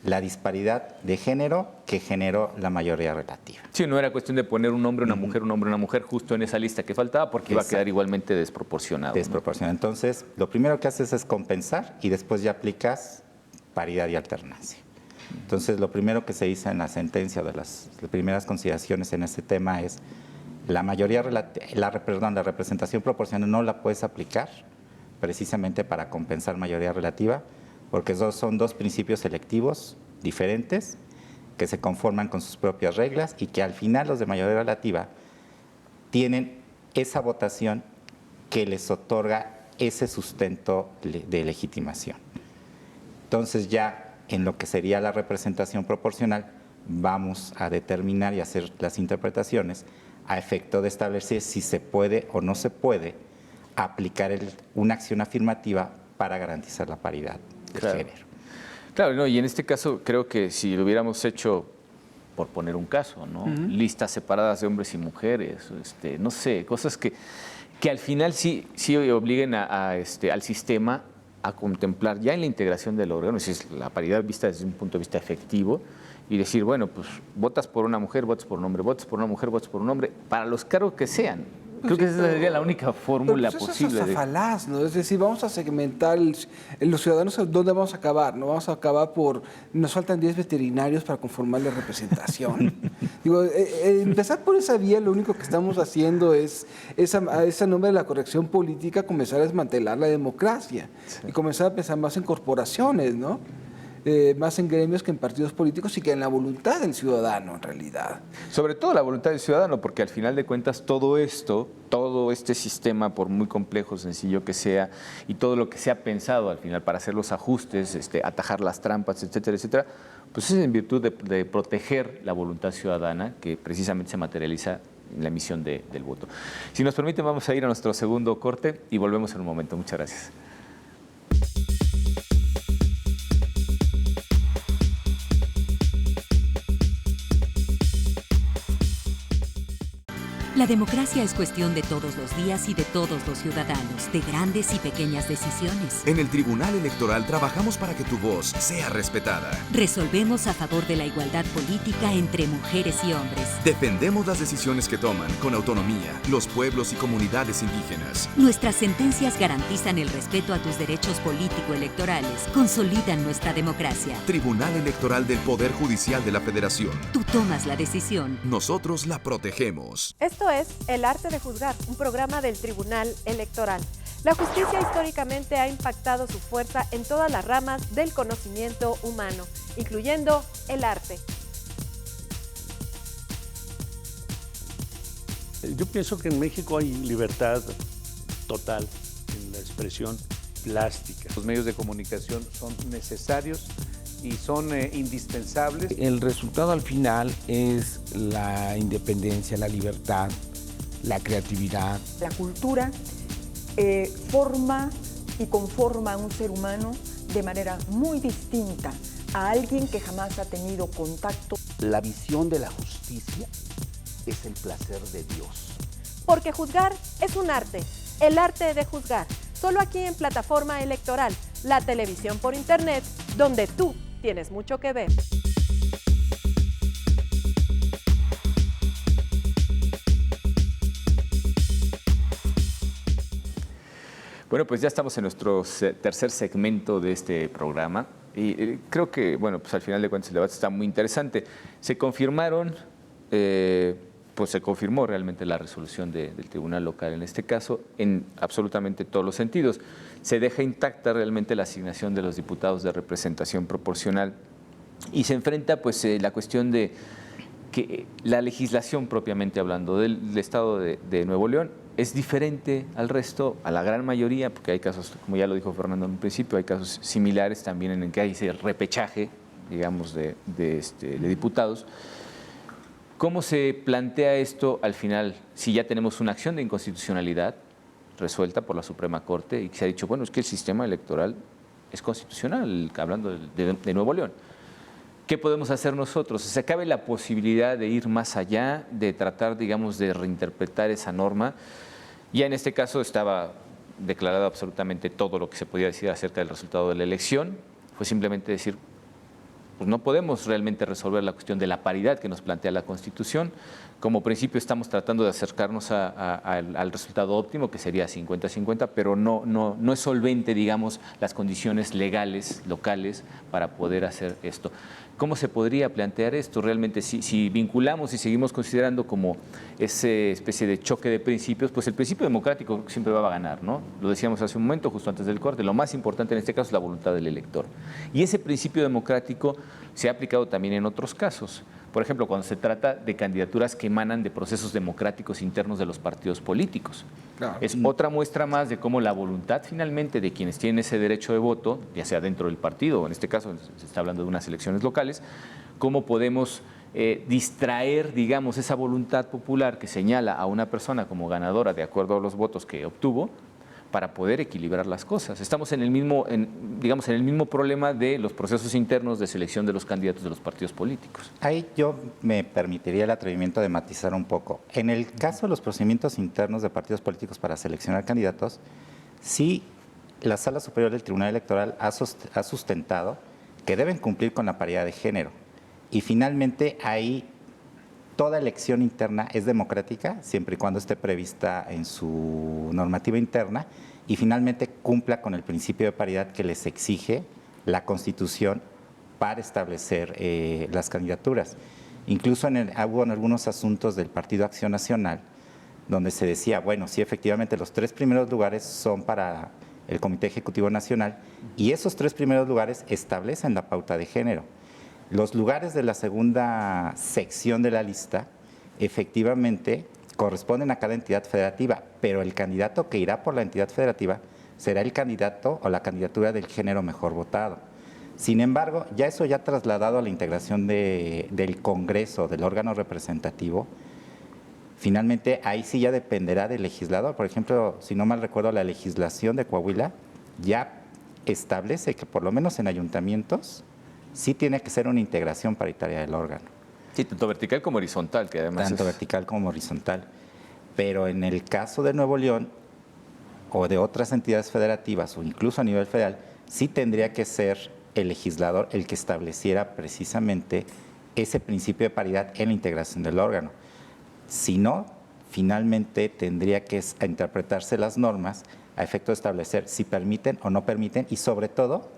la disparidad de género que generó la mayoría relativa. Sí, no era cuestión de poner un hombre, una mujer, un hombre, una mujer justo en esa lista que faltaba porque iba a quedar igualmente desproporcionado. Desproporcionado. Entonces, lo primero que haces es compensar y después ya aplicas paridad y alternancia. Entonces, lo primero que se dice en la sentencia de las primeras consideraciones en este tema es la representación proporcional no la puedes aplicar precisamente para compensar mayoría relativa, porque son dos principios selectivos diferentes que se conforman con sus propias reglas y que al final los de mayoría relativa tienen esa votación que les otorga ese sustento de legitimación. Entonces ya en lo que sería la representación proporcional vamos a determinar y hacer las interpretaciones a efecto de establecer si se puede o no se puede aplicar una acción afirmativa para garantizar la paridad de género. Claro, no, y en este caso creo que si lo hubiéramos hecho, por poner un caso, ¿no? Listas separadas de hombres y mujeres, no sé, cosas que al final sí obliguen al sistema a contemplar ya en la integración del órgano, es decir, la paridad vista desde un punto de vista efectivo y decir, bueno, pues votas por una mujer, votas por un hombre, votas por una mujer, votas por un hombre, para los cargos que sean. Creo que esa sería la única fórmula posible. Eso es falaz, ¿no? Es decir, vamos a segmentar los ciudadanos, ¿dónde vamos a acabar? ¿No vamos a acabar nos faltan 10 veterinarios para conformar la representación? Digo, empezar por esa vía, lo único que estamos haciendo es, a ese nombre de la corrección política, comenzar a desmantelar la democracia y comenzar a pensar más en corporaciones, ¿no? Más en gremios que en partidos políticos y que en la voluntad del ciudadano, en realidad. Sobre todo la voluntad del ciudadano, porque al final de cuentas todo este sistema, por muy complejo, sencillo que sea, y todo lo que se ha pensado al final para hacer los ajustes, atajar las trampas, etcétera, etcétera, pues es en virtud de proteger la voluntad ciudadana que precisamente se materializa en la emisión del voto. Si nos permiten, vamos a ir a nuestro segundo corte y volvemos en un momento. Muchas gracias. La democracia es cuestión de todos los días y de todos los ciudadanos, de grandes y pequeñas decisiones. En el Tribunal Electoral trabajamos para que tu voz sea respetada. Resolvemos a favor de la igualdad política entre mujeres y hombres. Defendemos las decisiones que toman con autonomía los pueblos y comunidades indígenas. Nuestras sentencias garantizan el respeto a tus derechos político-electorales, consolidan nuestra democracia. Tribunal Electoral del Poder Judicial de la Federación. Tú tomas la decisión. Nosotros la protegemos. Esto es El Arte de Juzgar, un programa del Tribunal Electoral. La justicia históricamente ha impactado su fuerza en todas las ramas del conocimiento humano, incluyendo el arte. Yo pienso que en México hay libertad total en la expresión plástica. Los medios de comunicación son necesarios y son indispensables. El resultado al final es la independencia, la libertad, la creatividad. La cultura forma y conforma a un ser humano de manera muy distinta a alguien que jamás ha tenido contacto. La visión de la justicia es el placer de Dios. Porque juzgar es un arte, el arte de juzgar. Solo aquí en Plataforma Electoral, la televisión por internet, donde tú tienes mucho que ver. Bueno, pues ya estamos en nuestro tercer segmento de este programa y creo que, bueno, pues al final de cuentas el debate está muy interesante. Se confirmó realmente la resolución del Tribunal Local en este caso en absolutamente todos los sentidos. Se deja intacta realmente la asignación de los diputados de representación proporcional y se enfrenta pues la cuestión de que la legislación propiamente hablando del Estado de Nuevo León es diferente al resto, a la gran mayoría, porque hay casos, como ya lo dijo Fernando en un principio, hay casos similares también en el que hay ese repechaje, digamos, de diputados. ¿Cómo se plantea esto al final? Si ya tenemos una acción de inconstitucionalidad resuelta por la Suprema Corte y que se ha dicho, bueno, es que el sistema electoral es constitucional, hablando de Nuevo León. ¿Qué podemos hacer nosotros? Se cabe la posibilidad de ir más allá, de tratar, digamos, de reinterpretar esa norma. Ya en este caso estaba declarado absolutamente todo lo que se podía decir acerca del resultado de la elección. Fue simplemente decir, pues no podemos realmente resolver la cuestión de la paridad que nos plantea la Constitución. Como principio estamos tratando de acercarnos al resultado óptimo, que sería 50-50, pero no es solvente, digamos, las condiciones legales, locales, para poder hacer esto. ¿Cómo se podría plantear esto? Realmente, si vinculamos y seguimos considerando como esa especie de choque de principios, pues el principio democrático siempre va a ganar, ¿no? Lo decíamos hace un momento, justo antes del corte, lo más importante en este caso es la voluntad del elector. Y ese principio democrático se ha aplicado también en otros casos. Por ejemplo, cuando se trata de candidaturas que emanan de procesos democráticos internos de los partidos políticos. Claro. Es otra muestra más de cómo la voluntad finalmente de quienes tienen ese derecho de voto, ya sea dentro del partido o en este caso se está hablando de unas elecciones locales, cómo podemos distraer, digamos, esa voluntad popular que señala a una persona como ganadora de acuerdo a los votos que obtuvo, para poder equilibrar las cosas. Estamos en el mismo problema de los procesos internos de selección de los candidatos de los partidos políticos. Ahí yo me permitiría el atrevimiento de matizar un poco. En el caso de los procedimientos internos de partidos políticos para seleccionar candidatos, sí, la Sala Superior del Tribunal Electoral ha sustentado que deben cumplir con la paridad de género. Y finalmente ahí toda elección interna es democrática, siempre y cuando esté prevista en su normativa interna y finalmente cumpla con el principio de paridad que les exige la Constitución para establecer las candidaturas. Incluso hubo en algunos asuntos del Partido Acción Nacional donde se decía, bueno, sí, efectivamente los 3 primeros lugares son para el Comité Ejecutivo Nacional y esos 3 primeros lugares establecen la pauta de género. Los lugares de la segunda sección de la lista efectivamente corresponden a cada entidad federativa, pero el candidato que irá por la entidad federativa será el candidato o la candidatura del género mejor votado. Sin embargo, ya eso ya trasladado a la integración del Congreso, del órgano representativo, finalmente ahí sí ya dependerá del legislador. Por ejemplo, si no mal recuerdo, la legislación de Coahuila ya establece que por lo menos en ayuntamientos sí tiene que ser una integración paritaria del órgano. Sí, tanto vertical como horizontal, que además tanto vertical como horizontal. Pero en el caso de Nuevo León o de otras entidades federativas o incluso a nivel federal, sí tendría que ser el legislador el que estableciera precisamente ese principio de paridad en la integración del órgano. Si no, finalmente tendría que interpretarse las normas a efecto de establecer si permiten o no permiten y sobre todo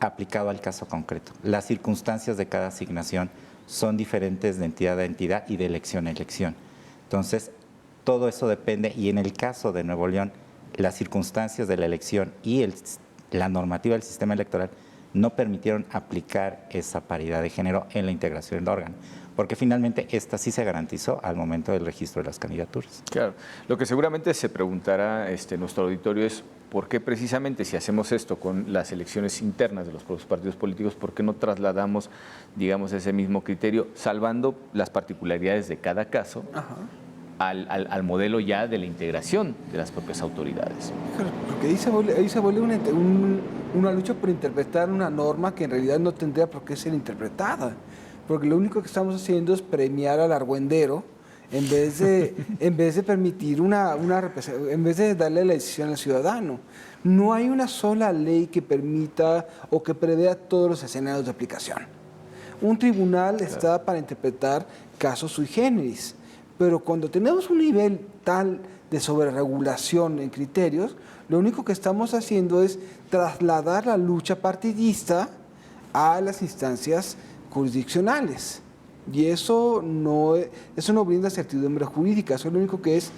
aplicado al caso concreto. Las circunstancias de cada asignación son diferentes de entidad a entidad y de elección a elección. Entonces, todo eso depende y en el caso de Nuevo León, las circunstancias de la elección y la normativa del sistema electoral no permitieron aplicar esa paridad de género en la integración del órgano, porque finalmente esta sí se garantizó al momento del registro de las candidaturas. Claro, lo que seguramente se preguntará nuestro auditorio es ¿por qué precisamente si hacemos esto con las elecciones internas de los partidos políticos, por qué no trasladamos, digamos, ese mismo criterio, salvando las particularidades de cada caso, al modelo ya de la integración de las propias autoridades? Porque ahí se vuelve una lucha por interpretar una norma que en realidad no tendría por qué ser interpretada, porque lo único que estamos haciendo es premiar al argüendero en vez de permitir en vez de darle la decisión al ciudadano. No hay una sola ley que permita o que prevea todos los escenarios de aplicación. Un tribunal está para interpretar casos sui generis, pero cuando tenemos un nivel tal de sobreregulación en criterios, lo único que estamos haciendo es trasladar la lucha partidista a las instancias jurisdiccionales. Y eso no brinda certidumbre jurídica, eso lo único que es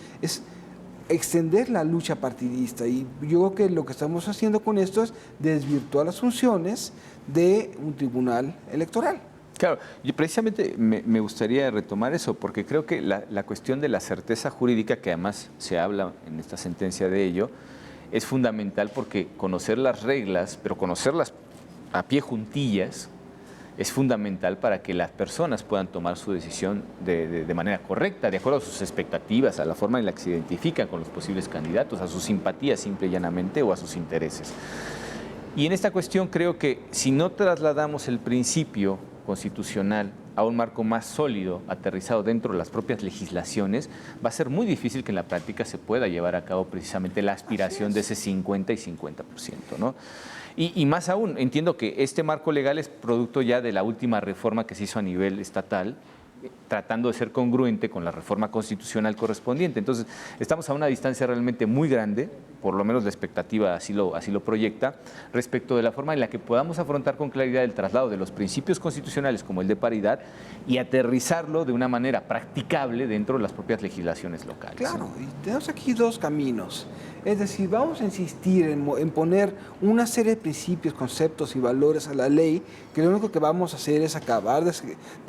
extender la lucha partidista. Y yo creo que lo que estamos haciendo con esto es desvirtuar las funciones de un tribunal electoral. Claro, y precisamente me gustaría retomar eso, porque creo que la cuestión de la certeza jurídica, que además se habla en esta sentencia de ello, es fundamental porque conocer las reglas, pero conocerlas a pie juntillas, es fundamental para que las personas puedan tomar su decisión de manera correcta, de acuerdo a sus expectativas, a la forma en la que se identifican con los posibles candidatos, a sus simpatías simple y llanamente o a sus intereses. Y en esta cuestión creo que si no trasladamos el principio constitucional a un marco más sólido, aterrizado dentro de las propias legislaciones, va a ser muy difícil que en la práctica se pueda llevar a cabo precisamente la aspiración de ese 50 y 50%, ¿no? Y más aún, entiendo que este marco legal es producto ya de la última reforma que se hizo a nivel estatal, tratando de ser congruente con la reforma constitucional correspondiente. Entonces, estamos a una distancia realmente muy grande, por lo menos la expectativa así lo proyecta, respecto de la forma en la que podamos afrontar con claridad el traslado de los principios constitucionales como el de paridad y aterrizarlo de una manera practicable dentro de las propias legislaciones locales. Claro, y tenemos aquí dos caminos. Es decir, vamos a insistir en poner una serie de principios, conceptos y valores a la ley, que lo único que vamos a hacer es acabar de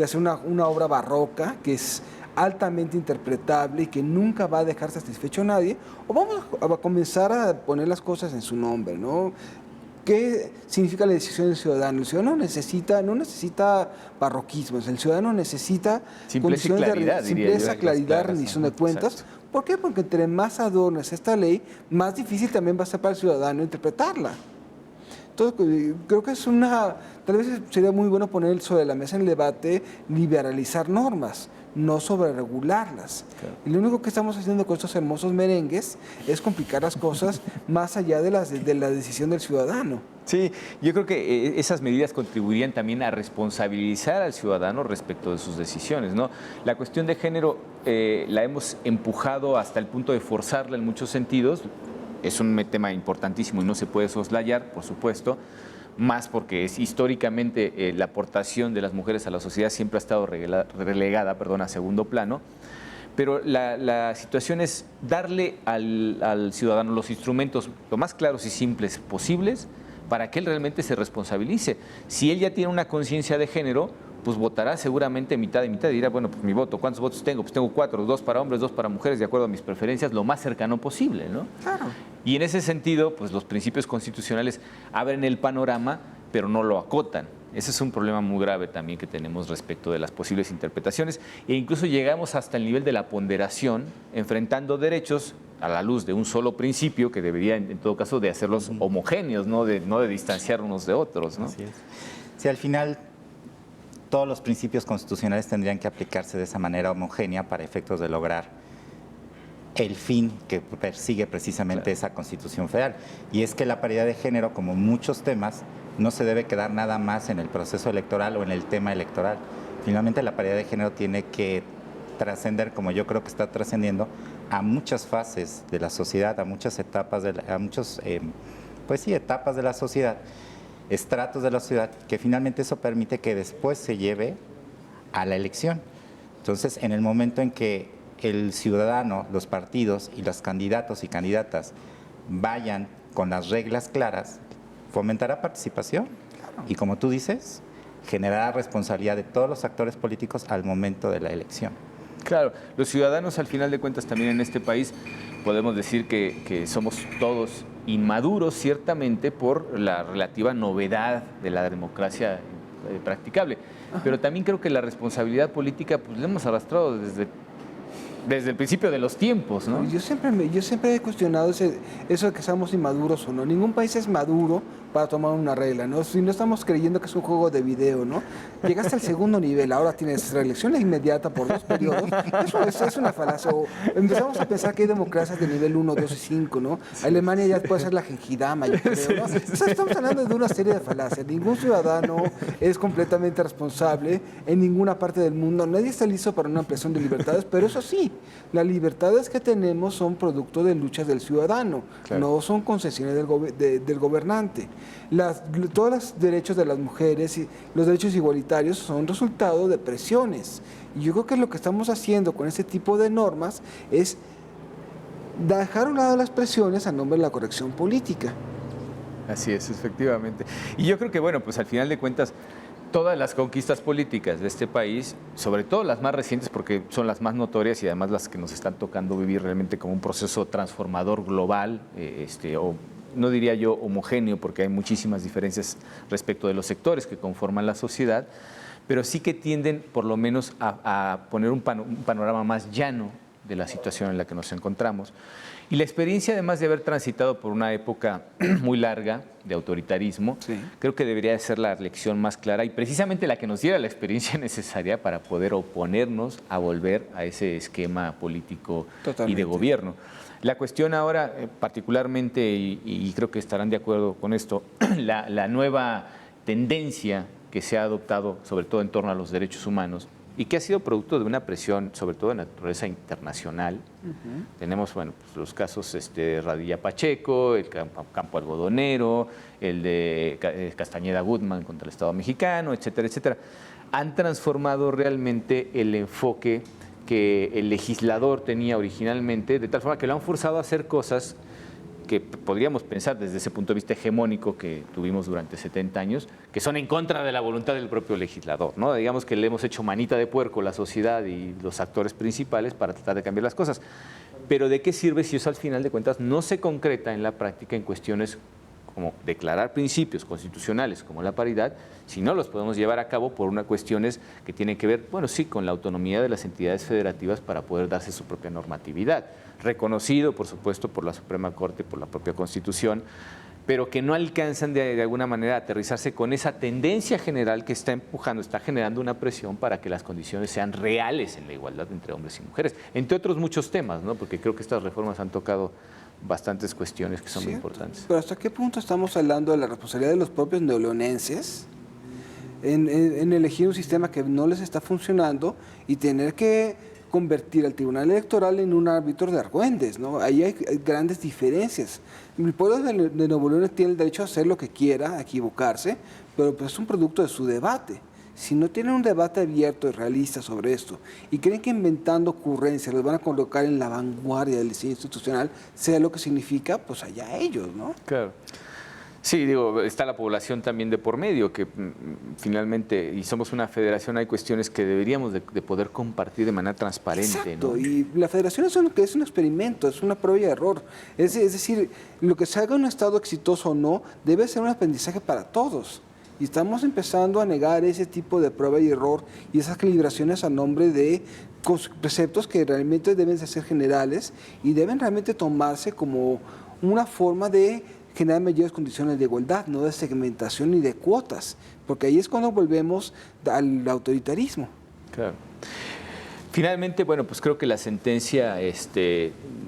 hacer una obra barroca que es altamente interpretable y que nunca va a dejar satisfecho a nadie, o vamos a comenzar a poner las cosas en su nombre, ¿no? ¿Qué significa la decisión del ciudadano? El ciudadano no necesita barroquismos, el ciudadano necesita simpleza y claridad, rendición de cuentas. Exacto. ¿Por qué? Porque entre más adornes esta ley, más difícil también va a ser para el ciudadano interpretarla. Entonces, creo que tal vez sería muy bueno poner sobre la mesa en el debate liberalizar normas, no sobreregularlas. Claro. Y lo único que estamos haciendo con estos hermosos merengues es complicar las cosas más allá de la decisión del ciudadano. Sí, yo creo que esas medidas contribuirían también a responsabilizar al ciudadano respecto de sus decisiones, ¿no? La cuestión de género la hemos empujado hasta el punto de forzarla en muchos sentidos. Es un tema importantísimo y no se puede soslayar, por supuesto, más porque es históricamente la aportación de las mujeres a la sociedad siempre ha estado relegada a segundo plano. Pero la situación es darle al ciudadano los instrumentos lo más claros y simples posibles para que él realmente se responsabilice. Si él ya tiene una conciencia de género, pues votará seguramente mitad y mitad y dirá, bueno, pues mi voto, ¿cuántos votos tengo? Pues tengo 4, 2 para hombres, 2 para mujeres, de acuerdo a mis preferencias, lo más cercano posible, ¿no? Claro. Y en ese sentido, pues los principios constitucionales abren el panorama, pero no lo acotan. Ese es un problema muy grave también que tenemos respecto de las posibles interpretaciones e incluso llegamos hasta el nivel de la ponderación, enfrentando derechos a la luz de un solo principio que debería, en todo caso, de hacerlos homogéneos, no de distanciar unos de otros, ¿no? Así es. Sí, al final todos los principios constitucionales tendrían que aplicarse de esa manera homogénea para efectos de lograr el fin que persigue precisamente esa Constitución Federal. Y es que la paridad de género, como muchos temas, no se debe quedar nada más en el proceso electoral o en el tema electoral. Finalmente la paridad de género tiene que trascender, como yo creo que está trascendiendo, a muchas fases de la sociedad, a muchas etapas, etapas de la sociedad, estratos de la sociedad, que finalmente eso permite que después se lleve a la elección. Entonces, en el momento en que el ciudadano, los partidos y los candidatos y candidatas vayan con las reglas claras, fomentará participación y, como tú dices, generará responsabilidad de todos los actores políticos al momento de la elección. Claro, los ciudadanos al final de cuentas también en este país podemos decir que somos todos inmaduros ciertamente por la relativa novedad de la democracia practicable, pero también creo que la responsabilidad política pues la hemos arrastrado desde el principio de los tiempos, ¿no? Yo siempre he cuestionado eso de que seamos inmaduros o no. Ningún país es maduro para tomar una regla, ¿no? Si no estamos creyendo que es un juego de video, ¿no? Llegaste al segundo nivel, ahora tienes reelección inmediata por 2 periodos. Eso es una falacia. O empezamos a pensar que hay democracias de nivel 1, 2 y 5, ¿no? Alemania ya puede ser la Genkidama, yo creo, ¿no? O sea, estamos hablando de una serie de falacias. Ningún ciudadano es completamente responsable en ninguna parte del mundo. Nadie está listo para una ampliación de libertades, pero eso sí, las libertades que tenemos son producto de luchas del ciudadano, claro, no son concesiones del gobernante. Todos los derechos de las mujeres y los derechos igualitarios son resultado de presiones. Y yo creo que lo que estamos haciendo con este tipo de normas es dejar a un lado las presiones a nombre de la corrección política. Así es, efectivamente. Y yo creo que, bueno, pues al final de cuentas, todas las conquistas políticas de este país, sobre todo las más recientes porque son las más notorias y además las que nos están tocando vivir realmente como un proceso transformador global o no diría yo homogéneo, porque hay muchísimas diferencias respecto de los sectores que conforman la sociedad, pero sí que tienden por lo menos a poner un panorama más llano de la situación en la que nos encontramos. Y la experiencia, además de haber transitado por una época muy larga de autoritarismo, creo que debería de ser la lección más clara y precisamente la que nos diera la experiencia necesaria para poder oponernos a volver a ese esquema político y de gobierno. La cuestión ahora, particularmente, y creo que estarán de acuerdo con esto, la nueva tendencia que se ha adoptado, sobre todo en torno a los derechos humanos, y que ha sido producto de una presión, sobre todo de naturaleza internacional. Tenemos, bueno, pues los casos Radilla Pacheco, el campo algodonero, el de Castañeda Guzmán contra el Estado mexicano, etcétera, etcétera. Han transformado realmente el enfoque que el legislador tenía originalmente, de tal forma que lo han forzado a hacer cosas que podríamos pensar desde ese punto de vista hegemónico que tuvimos durante 70 años, que son en contra de la voluntad del propio legislador, ¿no? Digamos que le hemos hecho manita de puerco la sociedad y los actores principales para tratar de cambiar las cosas. Pero ¿de qué sirve si eso al final de cuentas no se concreta en la práctica en cuestiones como declarar principios constitucionales como la paridad, si no los podemos llevar a cabo por unas cuestiones que tienen que ver, bueno, sí, con la autonomía de las entidades federativas para poder darse su propia normatividad, reconocido, por supuesto, por la Suprema Corte, por la propia Constitución, pero que no alcanzan de alguna manera a aterrizarse con esa tendencia general que está empujando, está generando una presión para que las condiciones sean reales en la igualdad entre hombres y mujeres, entre otros muchos temas, ¿no? Porque creo que estas reformas han tocado bastantes cuestiones que son muy importantes. Pero ¿hasta qué punto estamos hablando de la responsabilidad de los propios neoleonenses en elegir un sistema que no les está funcionando y tener que convertir al Tribunal Electoral en un árbitro de argüendes, ¿no? Ahí hay grandes diferencias. El pueblo de Nuevo León tiene el derecho a hacer lo que quiera, a equivocarse, pero pues es un producto de su debate. Si no tienen un debate abierto y realista sobre esto y creen que inventando ocurrencias los van a colocar en la vanguardia del diseño institucional, sea lo que significa, pues allá ellos, ¿no? Claro. Sí, digo, está la población también de por medio, que finalmente, y somos una federación, hay cuestiones que deberíamos de poder compartir de manera transparente. Exacto, ¿no? Y la federación es un experimento, es una prueba y error. Es decir, lo que se haga en un estado exitoso o no, debe ser un aprendizaje para todos. Y estamos empezando a negar ese tipo de prueba y error y esas calibraciones a nombre de preceptos que realmente deben de ser generales y deben realmente tomarse como una forma de generar mayores condiciones de igualdad, no de segmentación ni de cuotas, porque ahí es cuando volvemos al autoritarismo. Claro. Finalmente, bueno, pues creo que la sentencia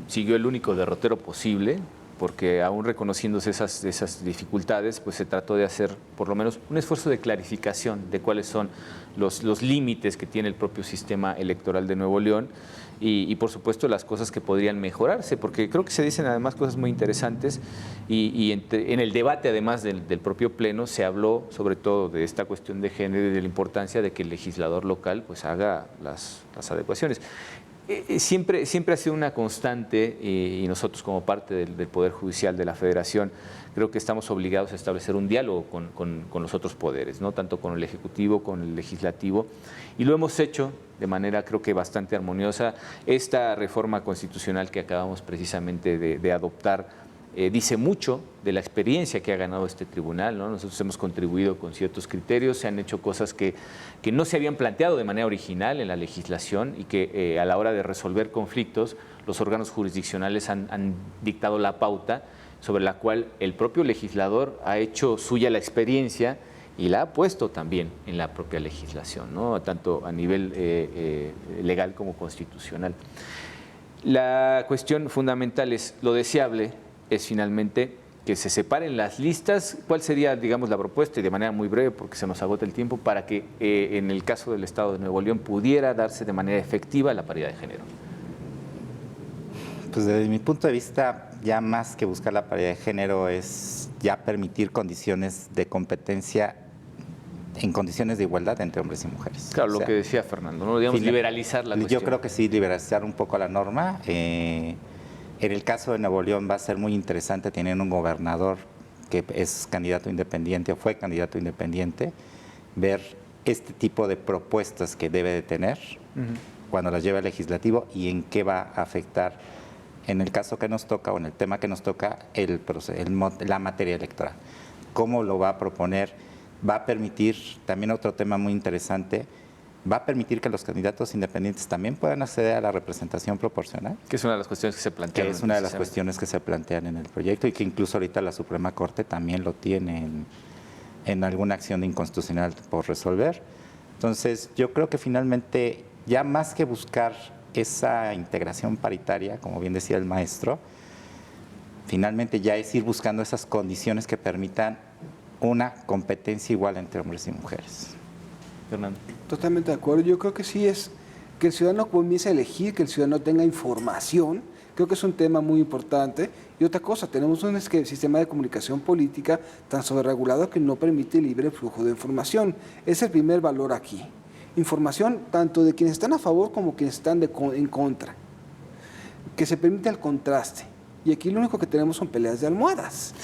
siguió el único derrotero posible, porque aún reconociéndose esas dificultades, pues se trató de hacer por lo menos un esfuerzo de clarificación de cuáles son los límites que tiene el propio sistema electoral de Nuevo León y por supuesto las cosas que podrían mejorarse, porque creo que se dicen además cosas muy interesantes y en el debate además del propio Pleno se habló sobre todo de esta cuestión de género y de la importancia de que el legislador local pues haga las adecuaciones. Siempre ha sido una constante y nosotros como parte del Poder Judicial de la Federación creo que estamos obligados a establecer un diálogo con los otros poderes, ¿no? Tanto con el Ejecutivo, con el Legislativo, y lo hemos hecho de manera creo que bastante armoniosa. Esta reforma constitucional que acabamos precisamente de adoptar dice mucho de la experiencia que ha ganado este tribunal, ¿no? Nosotros hemos contribuido con ciertos criterios, se han hecho cosas que no se habían planteado de manera original en la legislación y que a la hora de resolver conflictos los órganos jurisdiccionales han dictado la pauta sobre la cual el propio legislador ha hecho suya la experiencia y la ha puesto también en la propia legislación, ¿no? Tanto a nivel legal como constitucional. La cuestión fundamental es lo deseable, es finalmente que se separen las listas. ¿Cuál sería, digamos, la propuesta? Y de manera muy breve, porque se nos agota el tiempo, para que en el caso del Estado de Nuevo León pudiera darse de manera efectiva la paridad de género. Pues desde mi punto de vista, ya más que buscar la paridad de género es ya permitir condiciones de competencia en condiciones de igualdad entre hombres y mujeres. Claro, lo que decía Fernando, ¿no? Digamos, liberalizar la cuestión. Yo creo que sí, liberalizar un poco la norma. En el caso de Nuevo León va a ser muy interesante tener un gobernador que es candidato independiente o fue candidato independiente, ver este tipo de propuestas que debe de tener cuando las lleve al legislativo y en qué va a afectar en el caso que nos toca o en el tema que nos toca, la materia electoral. ¿Cómo lo va a proponer? Va a permitir, también otro tema muy interesante, va a permitir que los candidatos independientes también puedan acceder a la representación proporcional. Que es una de las cuestiones que se plantean. Que es una de las cuestiones que se plantean en el proyecto y que incluso ahorita la Suprema Corte también lo tiene en alguna acción de inconstitucional por resolver. Entonces, yo creo que finalmente, ya más que buscar esa integración paritaria, como bien decía el maestro, finalmente ya es ir buscando esas condiciones que permitan una competencia igual entre hombres y mujeres. Fernando. Totalmente de acuerdo. Yo creo que sí es que el ciudadano comience a elegir, que el ciudadano tenga información. Creo que es un tema muy importante. Y otra cosa, tenemos un sistema de comunicación política tan sobreregulado que no permite libre flujo de información. Es el primer valor aquí. Información tanto de quienes están a favor como quienes están en contra. Que se permita el contraste. Y aquí lo único que tenemos son peleas de almohadas.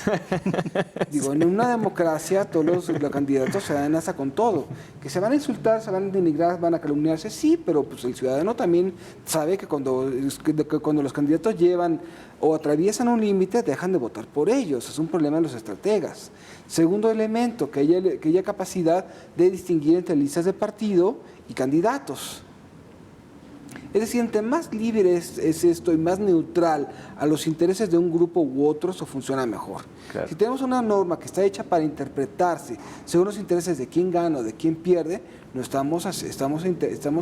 Digo, en una democracia todos los candidatos se dan hasta con todo. Que se van a insultar, se van a denigrar, van a calumniarse, sí, pero pues el ciudadano también sabe que cuando los candidatos llevan o atraviesan un límite, dejan de votar por ellos. Es un problema de los estrategas. Segundo elemento, que haya capacidad de distinguir entre listas de partido y candidatos. Es decir, entre más libre es esto y más neutral a los intereses de un grupo u otro, eso funciona mejor. Claro. Si tenemos una norma que está hecha para interpretarse según los intereses de quién gana o de quién pierde, no estamos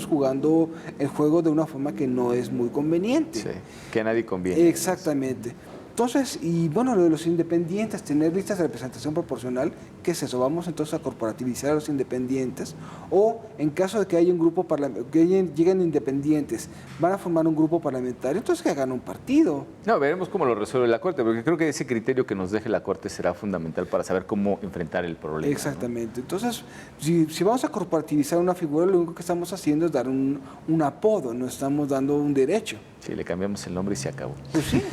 jugando el juego de una forma que no es muy conveniente. Sí, que a nadie conviene. Exactamente. Entonces, y bueno, lo de los independientes, tener listas de representación proporcional, ¿qué es eso? Vamos entonces a corporativizar a los independientes, o en caso de que haya un grupo que lleguen independientes, van a formar un grupo parlamentario, entonces que hagan un partido. No, veremos cómo lo resuelve la Corte, porque creo que ese criterio que nos deje la Corte será fundamental para saber cómo enfrentar el problema. Exactamente. ¿No? Entonces, si vamos a corporativizar una figura, lo único que estamos haciendo es dar un apodo, no estamos dando un derecho. Sí, le cambiamos el nombre y se acabó. Pues sí.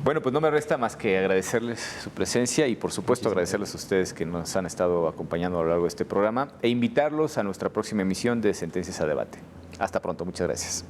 Bueno, pues no me resta más que agradecerles su presencia y, por supuesto, agradecerles a ustedes que nos han estado acompañando a lo largo de este programa e invitarlos a nuestra próxima emisión de Sentencias a Debate. Hasta pronto. Muchas gracias.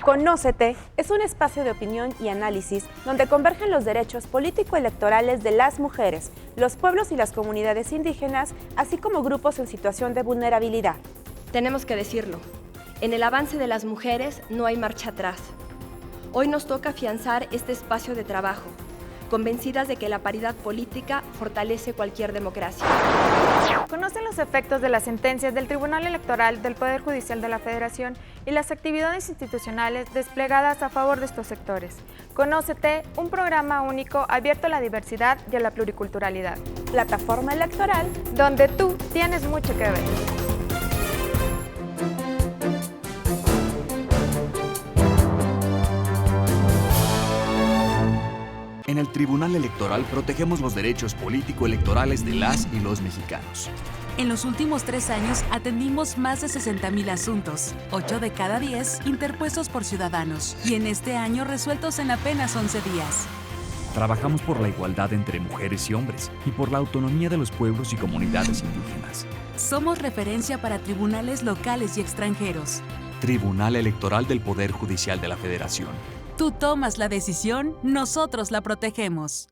Conócete es un espacio de opinión y análisis donde convergen los derechos político-electorales de las mujeres, los pueblos y las comunidades indígenas, así como grupos en situación de vulnerabilidad. Tenemos que decirlo, en el avance de las mujeres no hay marcha atrás. Hoy nos toca afianzar este espacio de trabajo, convencidas de que la paridad política fortalece cualquier democracia. Conocen los efectos de las sentencias del Tribunal Electoral del Poder Judicial de la Federación y las actividades institucionales desplegadas a favor de estos sectores. Conócete, un programa único abierto a la diversidad y a la pluriculturalidad. Plataforma electoral donde tú tienes mucho que ver. En el Tribunal Electoral protegemos los derechos político-electorales de las y los mexicanos. En los últimos 3 años atendimos más de 60,000 asuntos, 8 de cada 10 interpuestos por ciudadanos, y en este año resueltos en apenas 11 días. Trabajamos por la igualdad entre mujeres y hombres y por la autonomía de los pueblos y comunidades indígenas. Somos referencia para tribunales locales y extranjeros. Tribunal Electoral del Poder Judicial de la Federación. Tú tomas la decisión, nosotros la protegemos.